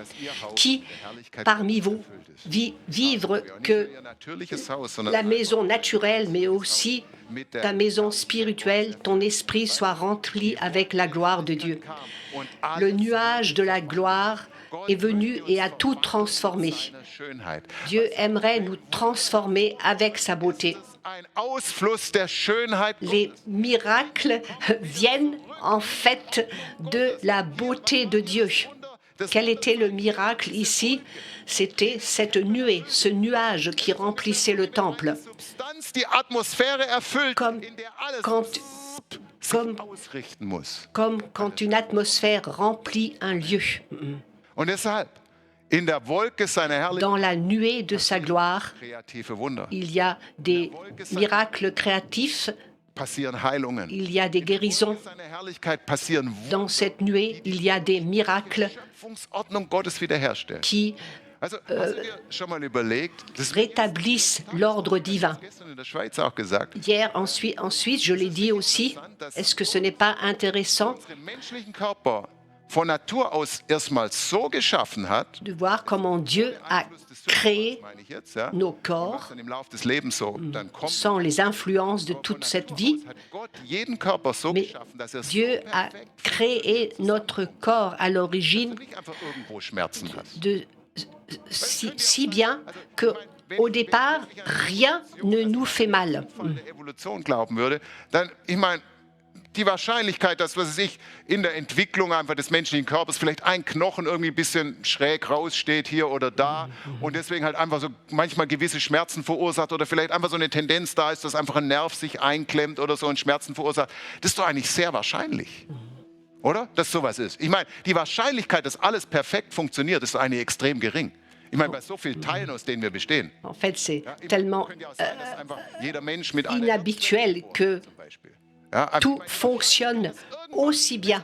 Qui parmi vous vivre que ihr natürliches Haus, sondern la maison naturelle, mais aussi ta maison spirituelle, ton esprit soit rempli avec la gloire de Dieu. Le nuage de la gloire est venu et a tout transformé. seiner Schönheit. Dieu aimerait nous transformer avec sa beauté. Ein Ausfluss der Schönheit. Les miracles viennent en fait de la beauté de Dieu. Quel était le miracle ici? C'était cette nuée, ce nuage qui remplissait le temple. Substanz, die Atmosphäre erfüllt, Comme in der alles quand, comme, ausrichten muss. comme quand une atmosphère remplit un lieu. Und deshalb, in der Wolke seiner Herrlichkeit, Dans la nuée de sa gloire, kreative Wunder, il y a des miracles créatifs, passieren Heilungen. il y a des guérisons. Seiner Herrlichkeit passieren Wunder, Dans cette nuée, il y a des miracles Schöpfungsordnung Gottes wiederherstellen. qui Also, hast du dir schon mal überlegt, das rétablissent l'ordre divin. gestern in der Schweiz auch gesagt, Hier, ensuite, je l'ai dit aussi, est-ce que ce n'est pas intéressant unseren menschlichen Körper von Natur aus erstmal so geschaffen hat, de voir comment Dieu a créé meine ich jetzt, ja, nos corps dann im Lauf des Lebens so, dann kommt sans les influences de toute cette vie, hat Gott jeden Körper so mais geschaffen, dass er Dieu so a perfekt créé notre corps à l'origine nicht einfach irgendwo Schmerzen hat. si bien que au départ, rien ne nous fait mal. Von der Evolution glauben würde, dann, ich meine, die Wahrscheinlichkeit, dass, was weiß ich, in der Entwicklung einfach des menschlichen Körpers vielleicht ein Knochen irgendwie ein bisschen schräg raussteht hier oder da und deswegen halt einfach so manchmal gewisse Schmerzen verursacht oder vielleicht einfach so eine Tendenz da ist, dass einfach ein Nerv sich einklemmt oder so und Schmerzen verursacht, das ist doch eigentlich sehr wahrscheinlich. Oder? Dass sowas ist. Ich meine, die Wahrscheinlichkeit, dass alles perfekt funktioniert, ist eigentlich extrem gering. Ich meine, bei so vielen Teilen, aus denen wir bestehen. En fait, c'est tellement Könnte ja auch sein, dass einfach jeder Mensch mit einer inhabituel que zum Beispiel. Ja, einfach- tout fonctionne aussi bien.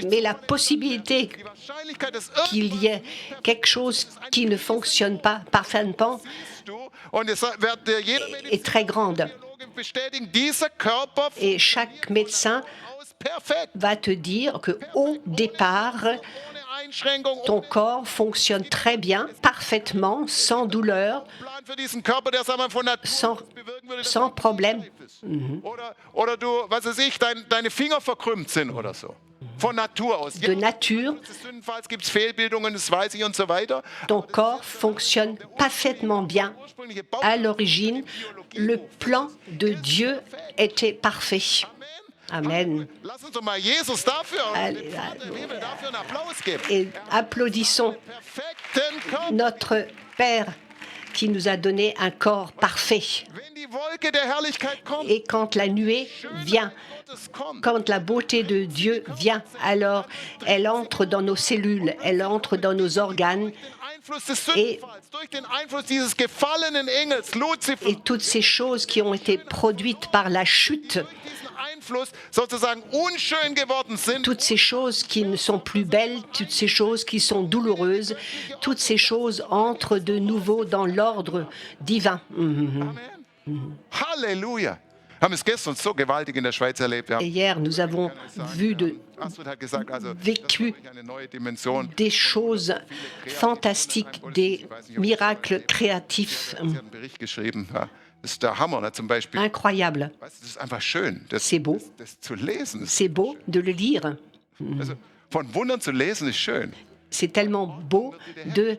Mais la possibilité die Wahrscheinlichkeit, dass qu'il y ait quelque chose qui ne fonctionne pas parfaitement du und es wird dir jeder est très grande. Medizinologe bestätigen, dieser Körper Et chaque médecin aus perfekt, va te dire que au départ, ohne Einschränkung, ton corps fonctionne très bien, parfaitement, sans douleur, Plan für diesen Körper, der sagen wir, von Natur sans, aus bewirken würde, dass sans problème. oder du, was weiß ich, deine Finger verkrümmt sind oder so. Von Natur aus. De nature, Des Sündenfalls gibt es Fehlbildungen, das weiß ich und so weiter. ton corps fonctionne parfaitement bien. Ursprüngliche Bau À l'origine, le plan de Dieu était parfait. Amen. Lass uns doch mal Jesus dafür und Allez, den Vater im Himmel dafür einen Applaus geben. Et applaudissons Perfekten Körper. notre Père qui nous a donné un corps parfait. Wenn die Wolke der Herrlichkeit kommt, Et quand la nuée vient, Gottes kommt, quand la beauté de Dieu vient, alors elle entre dans nos cellules, elle entre dans nos organes, den Einfluss des Sündenfalls, durch den Einfluss dieses gefallenen Engels, Luzifer, et toutes ces choses qui ont été produites par la chute, durch diesen Einfluss sozusagen unschön geworden sind, toutes ces choses qui ne sont plus belles, toutes ces choses qui sont douloureuses, toutes ces choses entrent de nouveau dans l'ordre divin. Halleluja. Haben es gestern so gewaltig in der Schweiz erlebt. Ja. Et hier, nous avons vu Astrid hat gesagt, also, vécu das ist eine neue Dimension. des choses fantastiques, des miracles créatifs Sie hat einen Bericht geschrieben. Ja. Das ist der Hammer, ne? Zum Beispiel. incroyables. Weißt du, das ist einfach schön, C'est beau. das zu lesen. C'est beau de le lire. Also, von Wundern zu lesen ist schön. C'est tellement beau de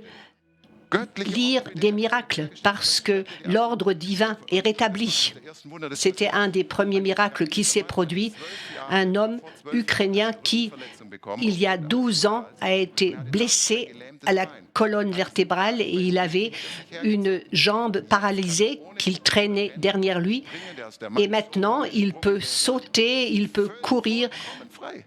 Göttliche lire des miracles parce que l'ordre divin est rétabli. der ersten Wunder des C'était un des premiers miracles qui s'est produit. Un homme ukrainien qui, il y a 12 ans, a été blessé à la colonne vertébrale et il avait une jambe paralysée qu'il traînait derrière lui. Et maintenant, il peut sauter, il peut courir frei.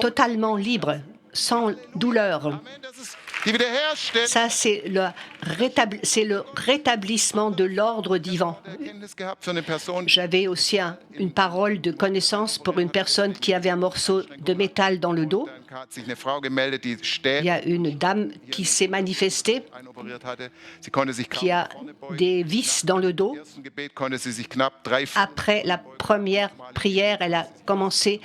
totalement libre, sans douleur. Amen, das ist die Wiederherstellung. Ça, c'est le rétablissement de l'ordre divin. Erkenntnis gehabt für eine Person, J'avais aussi une parole de connaissance pour une personne qui avait un morceau de métal dans le dos. dann hat sich eine Frau gemeldet, die Il y Stäbe a une dame qui s'est manifestée, einoperiert hatte. Sie konnte sich qui kaum a nach vorne beugen. des vis dans le dos. Im ersten Gebet konnte sie sich knapp 3 Après la première prière, elle a commencé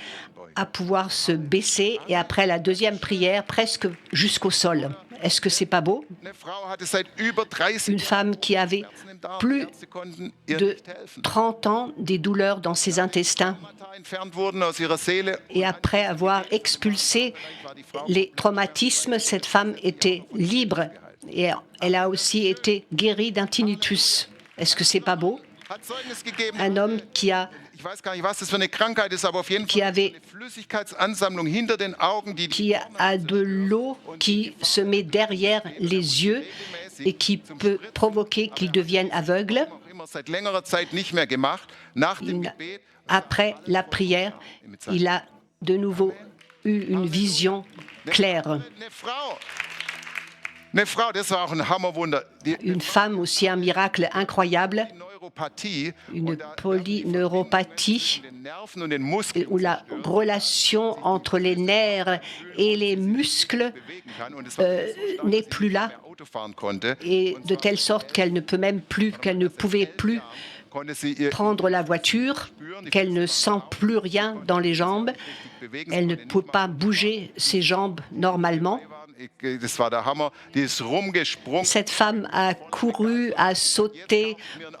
à pouvoir se baisser et après la deuxième prière, presque jusqu'au sol. Est-ce que c'est pas beau? Eine Frau hatte seit über 30 Une femme qui avait Schmerzen im Darm. plus Ärzte konnten ihr de nicht helfen. 30 ans des douleurs dans ses intestins. Traumata entfernt wurden aus ihrer Seele. Et après avoir expulsé les traumatismes, cette femme était libre et elle a aussi été guérie d'un tinnitus. Est-ce que c'est pas beau? Hat Zeugnis gegeben. Un homme qui Ich weiß gar nicht, was das für eine Krankheit ist, aber auf jeden Qui Fall avait- eine Flüssigkeitsansammlung hinter den Augen, die a de l'eau qui se met derrière les yeux et qui peut provoquer qu'il devienne aveugle. noch immer seit längerer Zeit nicht mehr gemacht. Nach dem Gebet Après la prière, il a de nouveau eu une vision claire. Eine Frau, das war auch ein Hammerwunder. Die Une femme aussi, un miracle incroyable, Neuropathie une und da polyneuropathie den Nerven und den Muskeln où la relation entre les nerfs et les muscles bewegen kann und es war so n'est plus là, stark, Auto fahren konnte, et de telle sorte qu'elle ne peut même plus, qu'elle ne pouvait plus konnte sie ihr prendre la voiture, qu'elle ne sent plus rien dans les jambes, bewegen. elle ne peut pas bouger ses jambes normalement. Das war der Hammer. Die ist rumgesprungen. Cette femme a couru, a sauté,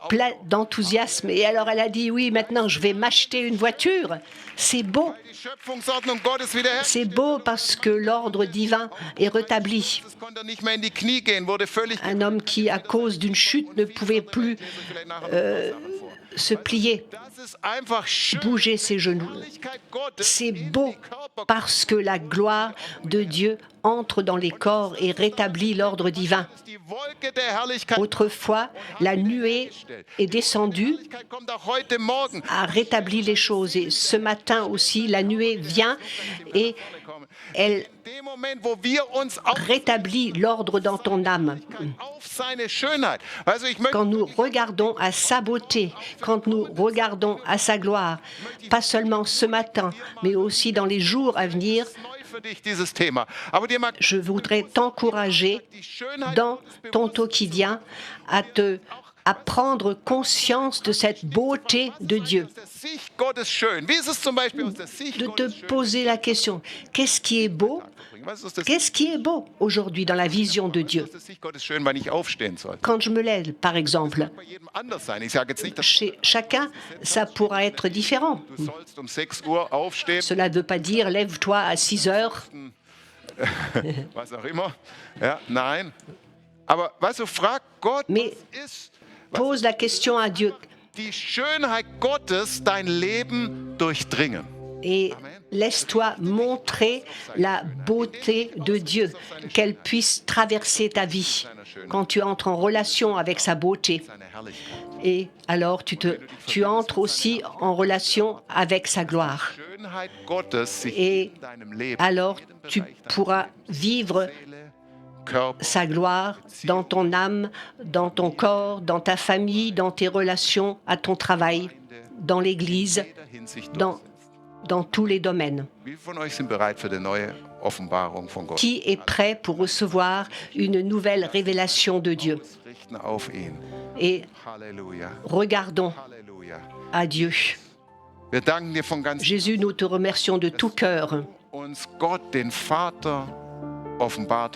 plein d'enthousiasme. Et alors elle a dit, oui, maintenant je vais m'acheter une voiture. C'est beau, Die Schöpfungsordnung Gottes wiederhergestellt. c'est beau parce que l'ordre divin est rétabli. Es konnte nicht mehr in die Knie gehen, wurde völlig Un homme qui, à cause d'une chute, ne pouvait plus vielleicht nachher se plier, Das ist einfach schön. bouger ses genoux. Herrlichkeit Gottes C'est in beau die Körper. parce que la gloire de Dieu entre dans les corps et rétablit l'ordre divin. Die Wolke der Herrlichkeit Autrefois, la nuée est descendue, kommt auch heute Morgen. a rétabli les choses. Et ce matin aussi, la nuée vient et elle In dem Moment, wo wir uns auf rétablit l'ordre dans ton âme. seine Schönheit. Also ich möchte Quand nous regardons à sa beauté, quand nous regardons à sa gloire, pas seulement ce matin, mais aussi dans les jours à venir, neu für dich dieses Thema. Aber dir mag je voudrais t'encourager die Schönheit dans ton quotidien à prendre conscience de cette beauté de Dieu, aus der Sicht Gottes schön. Wie ist es zum Beispiel aus der Sicht de te Gottes schön? poser la question, qu'est-ce qui est beau? Was ist aus der Qu'est-ce qui est beau aujourd'hui dans la vision de Dieu? Sicht Gottes schön, wann ich aufstehen soll? Quand je me lève, par exemple, Bei jedem anders sein. Ich sage jetzt nicht, dass chez chacun, ça pourra être différent. du sollst um 6 Uhr aufstehen, Cela ne veut pas dire lève-toi à 6 heures. was auch immer. Ja, nein. Aber weißt du, frag Gott, Mais- was ist Pose la question à Dieu. die Schönheit Gottes dein Leben durchdringen? Et laisse-toi montrer la beauté de Dieu, qu'elle puisse traverser ta vie quand tu entres en relation avec sa beauté. Et alors tu entres aussi en relation avec sa gloire. Et alors tu pourras vivre sa gloire dans ton âme, dans ton corps, dans ta famille, dans tes relations, à ton travail, dans l'Église, dans tous les domaines. Qui est prêt pour recevoir une nouvelle révélation de Dieu? Et regardons à Dieu. Jésus, nous te remercions de tout cœur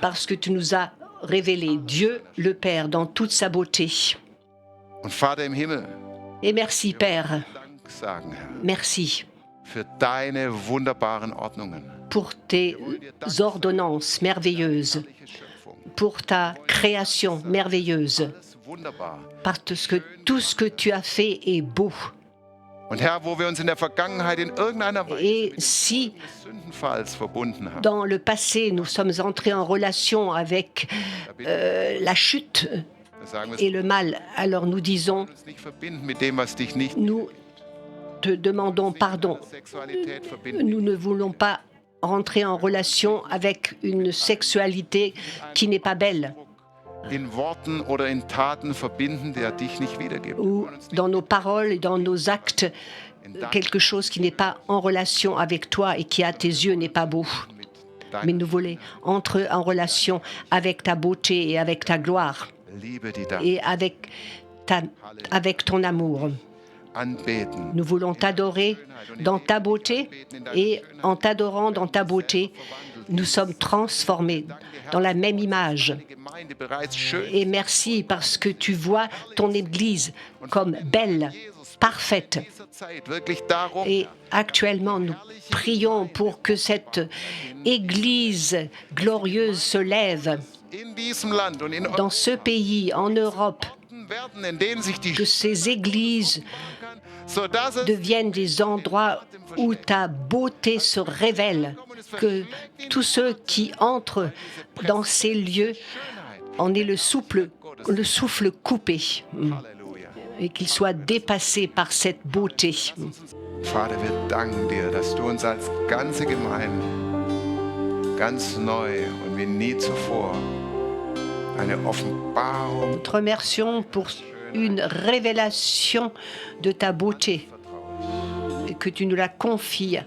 parce que tu nous as révélé Dieu le Père dans toute sa beauté. Et merci Père, merci pour tes ordonnances merveilleuses, pour ta création merveilleuse, parce que tout ce que tu as fait est beau. Et si dans le passé nous sommes entrés en relation avec la chute et le mal, alors nous disons, nous te demandons pardon. Nous ne voulons pas rentrer en relation avec une sexualité qui n'est pas belle. Ou dans nos paroles et dans nos actes, quelque chose qui n'est pas en relation avec toi et qui à tes yeux n'est pas beau. Mais nous voulons entrer en relation avec ta beauté et avec ta gloire et avec ton amour. Nous voulons t'adorer dans ta beauté et en t'adorant dans ta beauté, nous sommes transformés dans la même image. Et merci parce que tu vois ton Église comme belle, parfaite. Et actuellement, nous prions pour que cette Église glorieuse se lève dans ce pays, en Europe, que ces églises deviennent des endroits où ta beauté se révèle, que tous ceux qui entrent dans ces lieux en aient le souffle coupé et qu'ils soient dépassés par cette beauté. Vater, wir danken dir, dass du uns als ganze Gemeinde ganz neu und wie nie zuvor eine Offenbarung. Nous te remercions pour une révélation de ta beauté et que tu nous la confies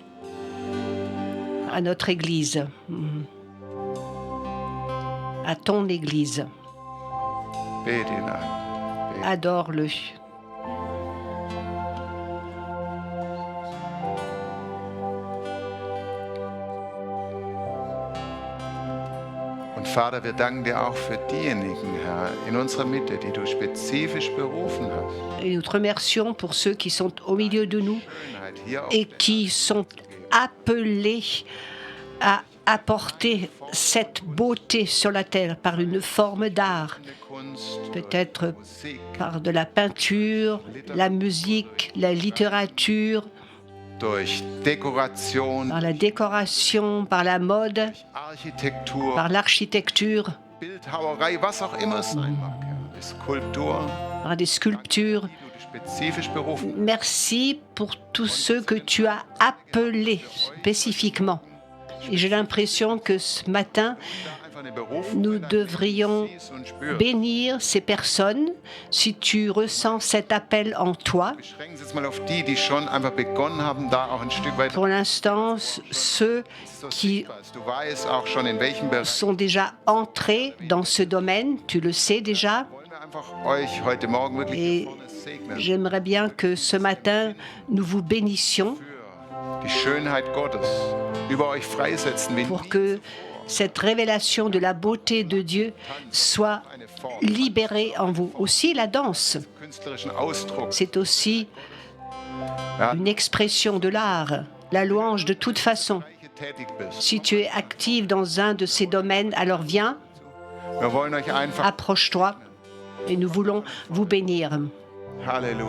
à notre Église, à ton Église. Adore-le. Vater, wir danken dir auch für diejenigen, Herr, in unserer Mitte, die du spezifisch berufen hast. Et nous te remercions pour ceux qui sont au milieu de nous et qui sont appelés à apporter cette beauté sur la terre par une forme d'art, peut-être par de la peinture, la musique, la littérature, par la décoration, par la mode, par l'architecture, par des sculptures. Merci pour tous ceux que tu as appelés spécifiquement. Et j'ai l'impression que ce matin, nous devrions bénir ces personnes si tu ressens cet appel en toi. Pour l'instant, ceux qui sont déjà entrés dans ce domaine, tu le sais déjà. Et j'aimerais bien que ce matin, nous vous bénissions pour que cette révélation de la beauté de Dieu soit libérée en vous. Aussi la danse, c'est aussi une expression de l'art, la louange de toute façon. Si tu es active dans un de ces domaines, alors viens, approche-toi et nous voulons vous bénir. Halleluja.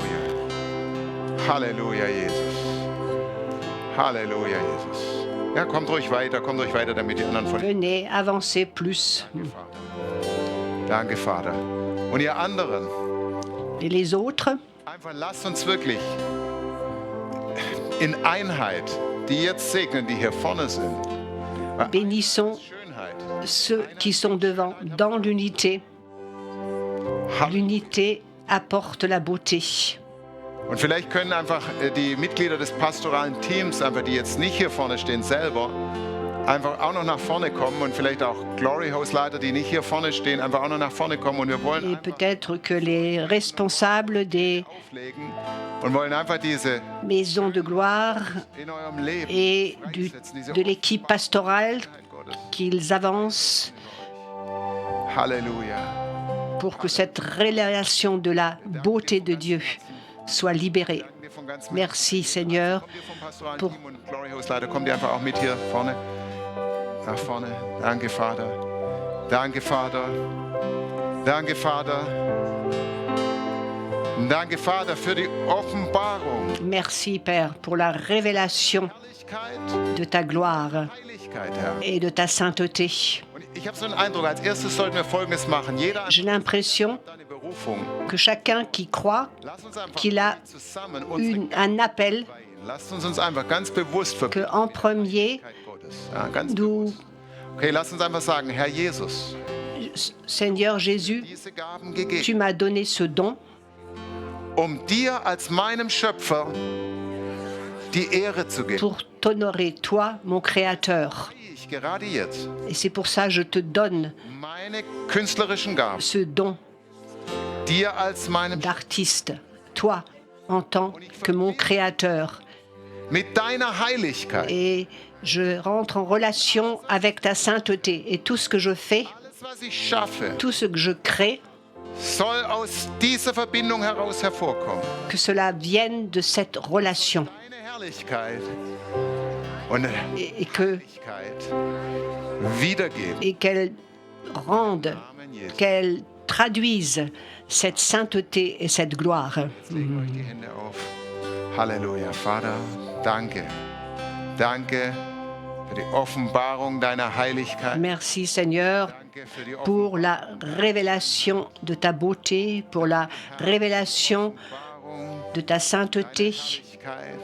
Halleluja, Jesus. Halleluja, Jesus. Ja, kommt ruhig weiter, damit die anderen von Venez, avancez plus. Danke, Vater. Und ihr anderen, Et les autres, einfach lasst uns wirklich in Einheit, die jetzt segnen, die hier vorne sind. bénissons Schönheit. ceux qui sont devant dans l'unité. L'unité apporte la beauté. Und vielleicht können einfach die Mitglieder des pastoralen Teams, einfach die jetzt nicht hier vorne stehen, selber einfach auch noch nach vorne kommen und vielleicht auch Glory House Leiter, die nicht hier vorne stehen, einfach auch noch nach vorne kommen und wir wollen Et peut-être que les responsables des auflegen und wollen einfach diese maisons de gloire in eurem Leben et einsetzen, diese de l'équipe pastorale, Gottes. qu'ils avancent Halleluja. pour que cette révélation de la beauté de Dieu soit libérée. Danken dir von ganzem Merci Seigneur. Kommt ihr vom pastoralen Pour- Team und Glory House Leiter, kommt ihr einfach auch mit hier vorne. Nach vorne. Danke, Vater. Danke, Vater. Danke, Vater. Danke, Vater, für die Offenbarung. Merci Père pour la révélation Herrlichkeit, de ta gloire Heiligkeit, Herr. et de ta sainteté. Und ich habe so einen Eindruck, als erstes sollten wir Folgendes machen. Jeder J'ai l'impression hat eine Berufung. que chacun qui croit Lass uns einfach qu'il a zusammen unsere un appel, Lasst uns einfach ganz bewusst verbinden. qu'en premier, Gottes. Ja, ganz nous, okay, lasst uns einfach sagen, Herr Jesus, Seigneur Jésus, diese Gaben tu gegeben, m'as donné ce don dir als meinem Schöpfer die Ehre zu geben. pour t'honorer, toi, mon Créateur. Ich gerade jetzt Et c'est pour ça que je te donne meine künstlerischen Gaben ce don dir als meinem d'artiste, toi, en tant que mon Créateur. mit deiner Heiligkeit. Et je rentre en relation avec ta sainteté. Et tout ce que je fais, Alles, was ich schaffe, tout ce que je crée, soll aus dieser Verbindung heraus hervorkommen. que cela vienne de cette relation. Deine Herrlichkeit und Et que Herrlichkeit wiedergeben. et qu'elle rende, Amen, Jesus. qu'elle traduise cette sainteté et cette gloire. Legen euch die Hände auf. Halleluja, Vater, danke. Danke für die Offenbarung deiner Heiligkeit. Merci Seigneur Danke für die pour la révélation de ta beauté, pour la révélation Offenbarung de ta sainteté, Heiligkeit.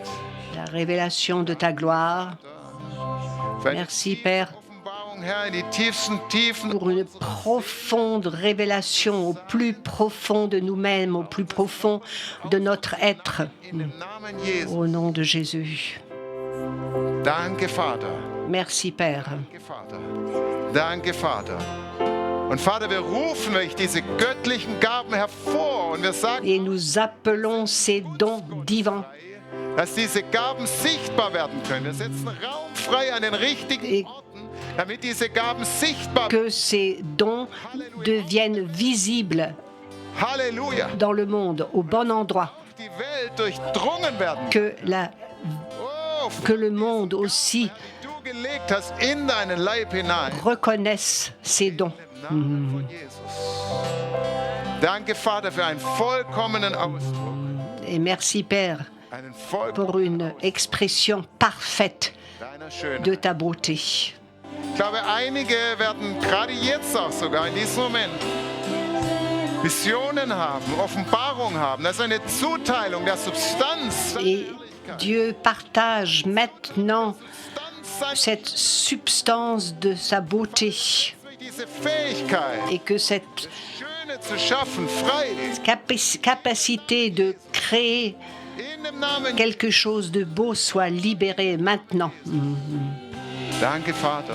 la révélation de ta gloire. Für Merci die Père Offenbarung, Herr, in die tiefsten Tiefen pour une profonde révélation au plus profond de nous-mêmes, au plus profond de notre être. in dem Namen Jesu. Au nom de Jésus. Danke, Vater. Merci Père. Danke, Vater. Danke, Vater. Und Vater, wir rufen euch diese göttlichen Gaben hervor und wir sagen, Et nous appelons ces dons divins dass diese Gaben sichtbar werden können. Wir setzen Raum frei an den richtigen Et- Orten, damit diese Gaben sichtbar werden. que ces dons deviennent visibles Halleluja. dans le monde, au bon endroit, Die Welt durchdrungen werden. que, Oh, que le monde aussi die du gelegt hast in deinen Leib hinein. reconnaisse ces dons. Im Namen von Jesus. Danke, Vater, für einen vollkommenen Ausdruck. Et merci Père Einen pour une expression parfaite deiner Schönheit. de ta beauté. Ich glaube, einige werden gerade jetzt auch sogar in diesem Moment Visionen haben, Offenbarung haben. Das ist eine Zuteilung der Substanz. Et Dieu partage maintenant Substanz cette substance de sa beauté durch diese Fähigkeit, et que cette Schöne zu schaffen, frei. capacité de créer In dem Namen. quelque chose de beau soit libérée maintenant. Danke, Vater.